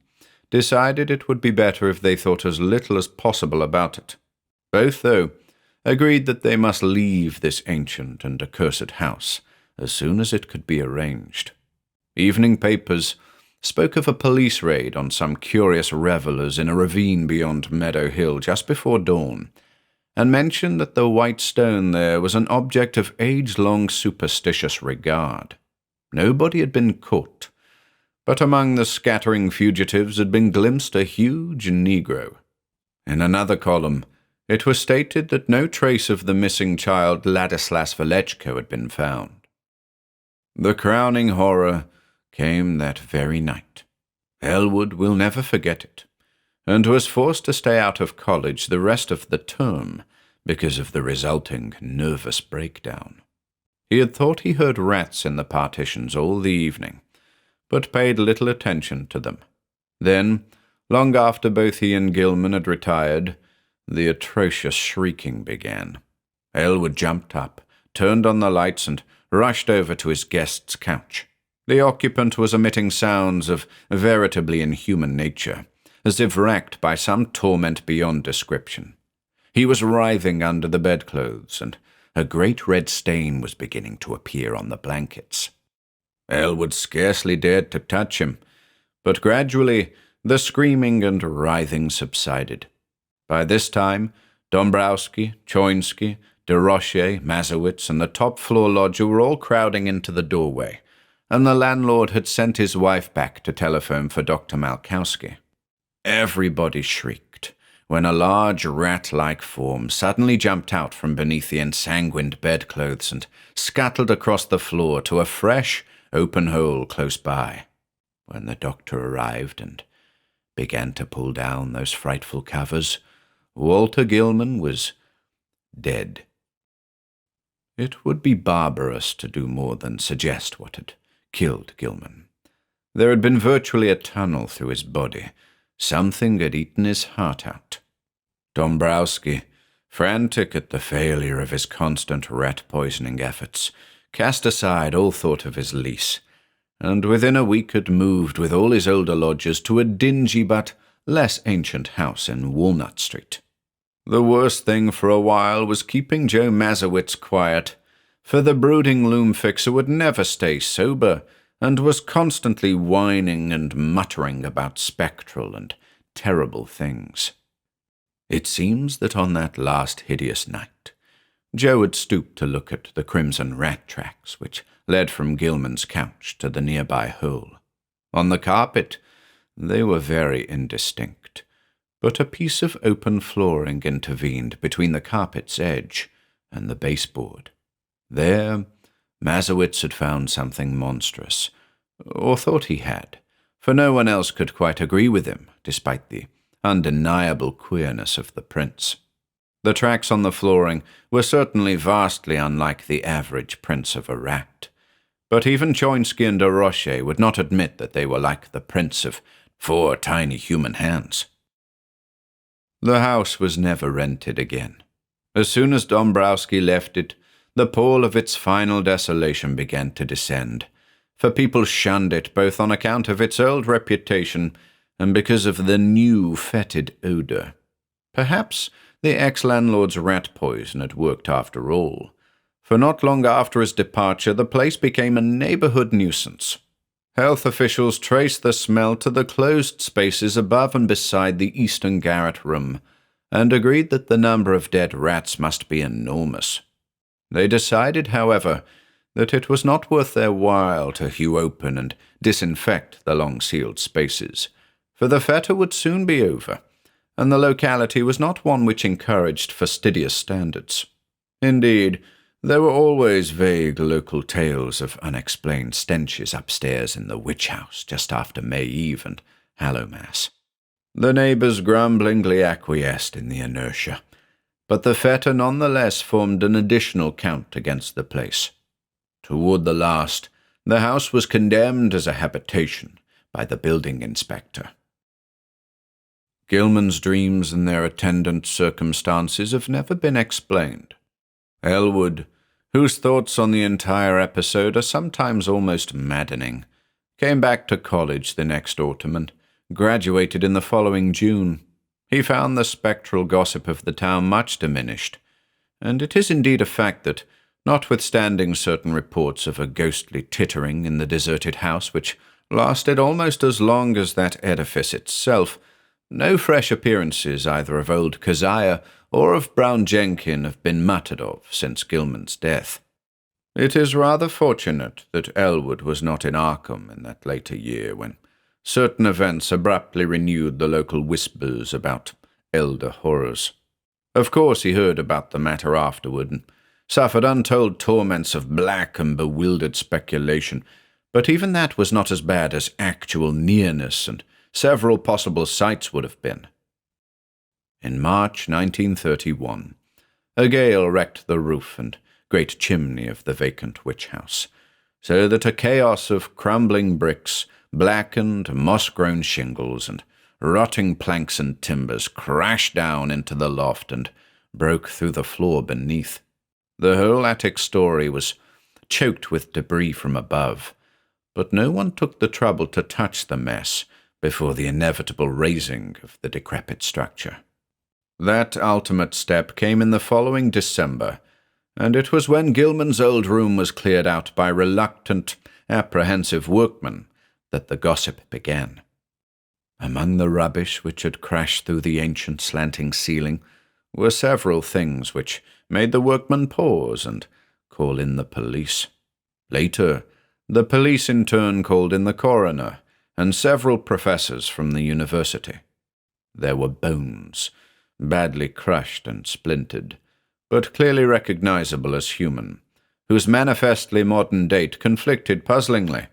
decided it would be better if they thought as little as possible about it. Both, though, agreed that they must leave this ancient and accursed house as soon as it could be arranged. Evening papers spoke of a police raid on some curious revelers in a ravine beyond Meadow Hill just before dawn, and mentioned that the white stone there was an object of age-long superstitious regard. Nobody had been caught, but among the scattering fugitives had been glimpsed a huge Negro. In another column, it was stated that no trace of the missing child Ladislas Velechko had been found. The crowning horror came that very night. Elwood will never forget it, and was forced to stay out of college the rest of the term because of the resulting nervous breakdown. He had thought he heard rats in the partitions all the evening, but paid little attention to them. Then, long after both he and Gilman had retired, the atrocious shrieking began. Elwood jumped up, turned on the lights, and rushed over to his guest's couch. The occupant was emitting sounds of veritably inhuman nature, as if racked by some torment beyond description. He was writhing under the bedclothes, and a great red stain was beginning to appear on the blankets. Elwood scarcely dared to touch him, but gradually the screaming and writhing subsided. By this time, Dombrowski, Choinsky, DeRoche, Mazowitz, and the top-floor lodger were all crowding into the doorway, and the landlord had sent his wife back to telephone for Dr. Malkowski. Everybody shrieked when a large rat-like form suddenly jumped out from beneath the ensanguined bedclothes and scuttled across the floor to a fresh, open hole close by. When the doctor arrived and began to pull down those frightful covers, Walter Gilman was dead. It would be barbarous to do more than suggest what had killed Gilman. There had been virtually a tunnel through his body. Something had eaten his heart out. Dombrowski, frantic at the failure of his constant rat-poisoning efforts, cast aside all thought of his lease, and within a week had moved with all his older lodgers to a dingy but less ancient house in Walnut Street. The worst thing for a while was keeping Joe Mazowitz quiet, for the brooding loom-fixer would never stay sober, and was constantly whining and muttering about spectral and terrible things. It seems that on that last hideous night, Joe had stooped to look at the crimson rat tracks which led from Gilman's couch to the nearby hole. On the carpet, they were very indistinct, but a piece of open flooring intervened between the carpet's edge and the baseboard. There, Mazowitz had found something monstrous, or thought he had, for no one else could quite agree with him, despite the undeniable queerness of the prints. The tracks on the flooring were certainly vastly unlike the average prints of a rat, but even Choinsky and DeRoche would not admit that they were like the prints of 4 tiny human hands. The house was never rented again. As soon as Dombrowski left it, the pall of its final desolation began to descend, for people shunned it both on account of its old reputation and because of the new fetid odor. Perhaps the ex-landlord's rat poison had worked after all, for not long after his departure the place became a neighborhood nuisance. Health officials traced the smell to the closed spaces above and beside the eastern garret room, and agreed that the number of dead rats must be enormous. They decided, however, that it was not worth their while to hew open and disinfect the long-sealed spaces, for the fete would soon be over, and the locality was not one which encouraged fastidious standards. Indeed, there were always vague local tales of unexplained stenches upstairs in the witch-house just after May Eve and Hallowmass. The neighbors grumblingly acquiesced in the inertia, but the fete nonetheless formed an additional count against the place. Toward the last, the house was condemned as a habitation by the building inspector. Gilman's dreams and their attendant circumstances have never been explained. Elwood, whose thoughts on the entire episode are sometimes almost maddening, came back to college the next autumn and graduated in the following June. He found the spectral gossip of the town much diminished, and it is indeed a fact that, notwithstanding certain reports of a ghostly tittering in the deserted house which lasted almost as long as that edifice itself, no fresh appearances either of old Keziah or of Brown Jenkin have been muttered of since Gilman's death. It is rather fortunate that Elwood was not in Arkham in that later year when certain events abruptly renewed the local whispers about elder horrors. Of course he heard about the matter afterward and suffered untold torments of black and bewildered speculation, but even that was not as bad as actual nearness and several possible sights would have been. In March 1931, a gale wrecked the roof and great chimney of the vacant witch-house, so that a chaos of crumbling bricks, blackened, moss-grown shingles, and rotting planks and timbers crashed down into the loft and broke through the floor beneath. The whole attic story was choked with debris from above, but no one took the trouble to touch the mess before the inevitable razing of the decrepit structure. That ultimate step came in the following December, and it was when Gilman's old room was cleared out by reluctant, apprehensive workmen that the gossip began. Among the rubbish which had crashed through the ancient slanting ceiling were several things which made the workmen pause and call in the police. Later, the police in turn called in the coroner and several professors from the university. There were bones, badly crushed and splintered, but clearly recognizable as human, whose manifestly modern date conflicted puzzlingly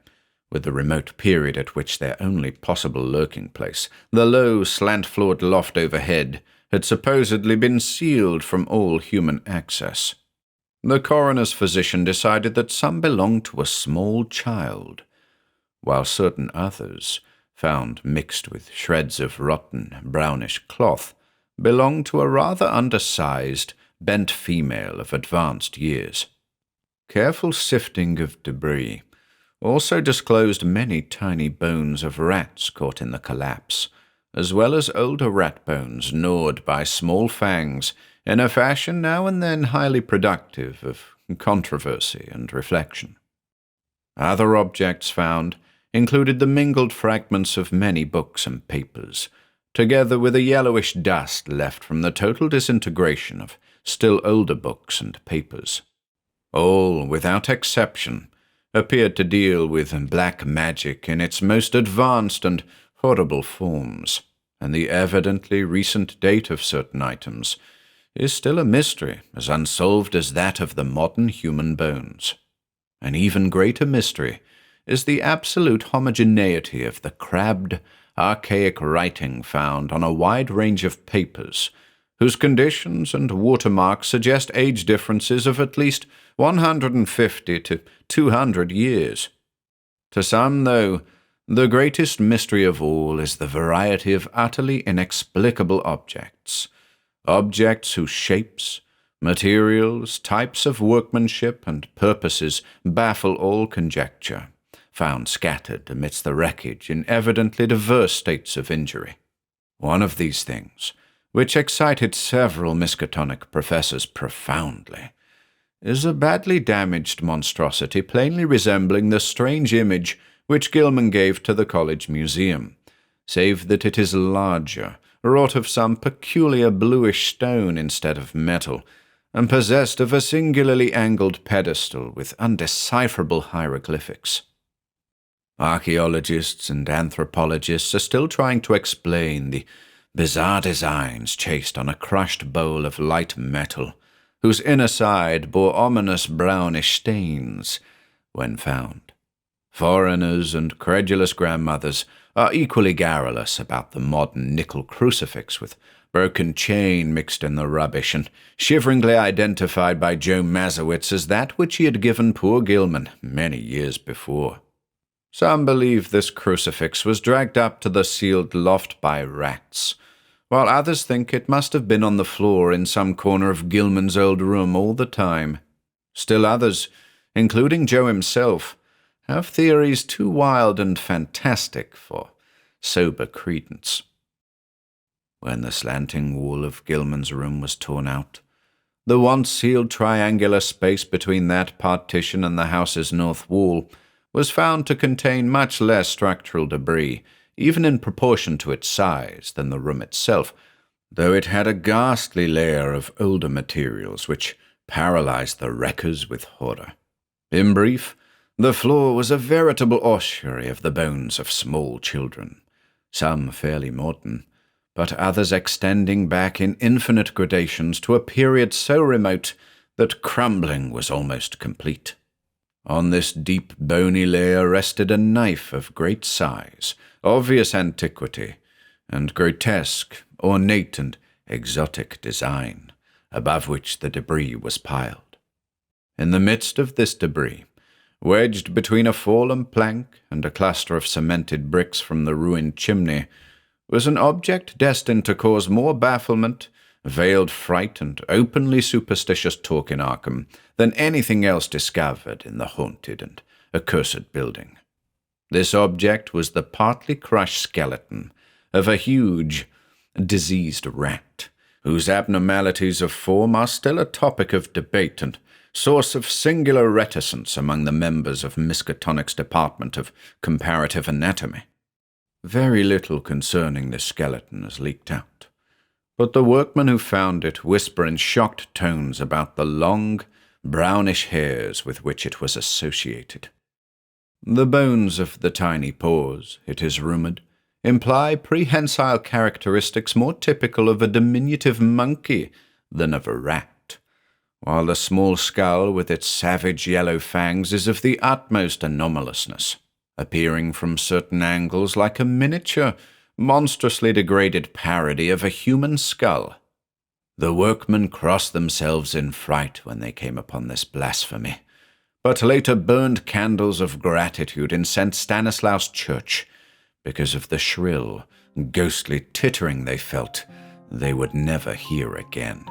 with the remote period at which their only possible lurking place, the low, slant-floored loft overhead, had supposedly been sealed from all human access. The coroner's physician decided that some belonged to a small child, while certain others, found mixed with shreds of rotten, brownish cloth, belonged to a rather undersized, bent female of advanced years. Careful sifting of debris also disclosed many tiny bones of rats caught in the collapse, as well as older rat bones gnawed by small fangs in a fashion now and then highly productive of controversy and reflection. Other objects found included the mingled fragments of many books and papers, together with a yellowish dust left from the total disintegration of still older books and papers. All, without exception, appeared to deal with black magic in its most advanced and horrible forms, and the evidently recent date of certain items is still a mystery as unsolved as that of the modern human bones. An even greater mystery is the absolute homogeneity of the crabbed, archaic writing found on a wide range of papers, whose conditions and watermarks suggest age differences of at least 150 to 200 years. To some, though, the greatest mystery of all is the variety of utterly inexplicable objects whose shapes, materials, types of workmanship, and purposes baffle all conjecture, found scattered amidst the wreckage in evidently diverse states of injury. One of these things, which excited several Miskatonic professors profoundly, is a badly damaged monstrosity plainly resembling the strange image which Gilman gave to the college museum, save that it is larger, wrought of some peculiar bluish stone instead of metal, and possessed of a singularly angled pedestal with undecipherable hieroglyphics. Archaeologists and anthropologists are still trying to explain the bizarre designs chased on a crushed bowl of light metal, whose inner side bore ominous brownish stains when found. Foreigners and credulous grandmothers are equally garrulous about the modern nickel crucifix with broken chain mixed in the rubbish and shiveringly identified by Joe Mazowitz as that which he had given poor Gilman many years before. Some believe this crucifix was dragged up to the sealed loft by rats, while others think it must have been on the floor in some corner of Gilman's old room all the time. Still others, including Joe himself, have theories too wild and fantastic for sober credence. When the slanting wall of Gilman's room was torn out, the once sealed triangular space between that partition and the house's north wall was found to contain much less structural debris, even in proportion to its size, than the room itself, though it had a ghastly layer of older materials which paralyzed the wreckers with horror. In brief, the floor was a veritable ossuary of the bones of small children, some fairly modern, but others extending back in infinite gradations to a period so remote that crumbling was almost complete. On this deep bony layer rested a knife of great size, obvious antiquity, and grotesque, ornate, and exotic design, above which the debris was piled. In the midst of this debris, wedged between a fallen plank and a cluster of cemented bricks from the ruined chimney, was an object destined to cause more bafflement, veiled fright, and openly superstitious talk in Arkham than anything else discovered in the haunted and accursed building. This object was the partly crushed skeleton of a huge, diseased rat, whose abnormalities of form are still a topic of debate and source of singular reticence among the members of Miskatonic's Department of Comparative Anatomy. Very little concerning the skeleton has leaked out, but the workmen who found it whisper in shocked tones about the long, brownish hairs with which it was associated. The bones of the tiny paws, it is rumored, imply prehensile characteristics more typical of a diminutive monkey than of a rat, while the small skull with its savage yellow fangs is of the utmost anomalousness, appearing from certain angles like a miniature, monstrously degraded parody of a human skull. The workmen crossed themselves in fright when they came upon this blasphemy, but later burned candles of gratitude in St. Stanislaus Church because of the shrill, ghostly tittering they felt they would never hear again.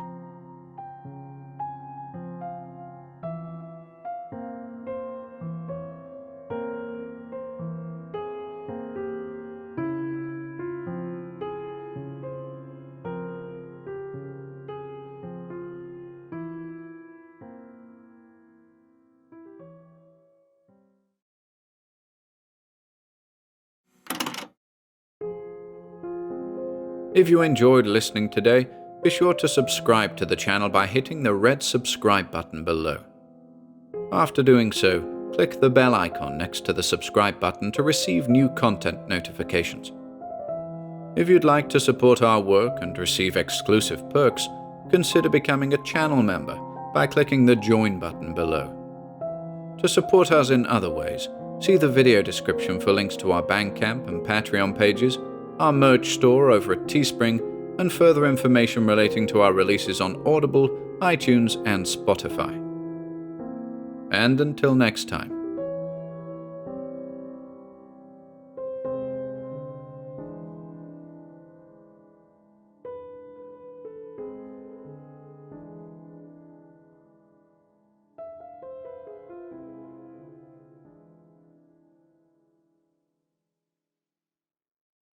If you enjoyed listening today, be sure to subscribe to the channel by hitting the red subscribe button below. After doing so, click the bell icon next to the subscribe button to receive new content notifications. If you'd like to support our work and receive exclusive perks, consider becoming a channel member by clicking the join button below. To support us in other ways, see the video description for links to our Bandcamp and Patreon pages, our merch store over at Teespring, and further information relating to our releases on Audible, iTunes, and Spotify. And until next time,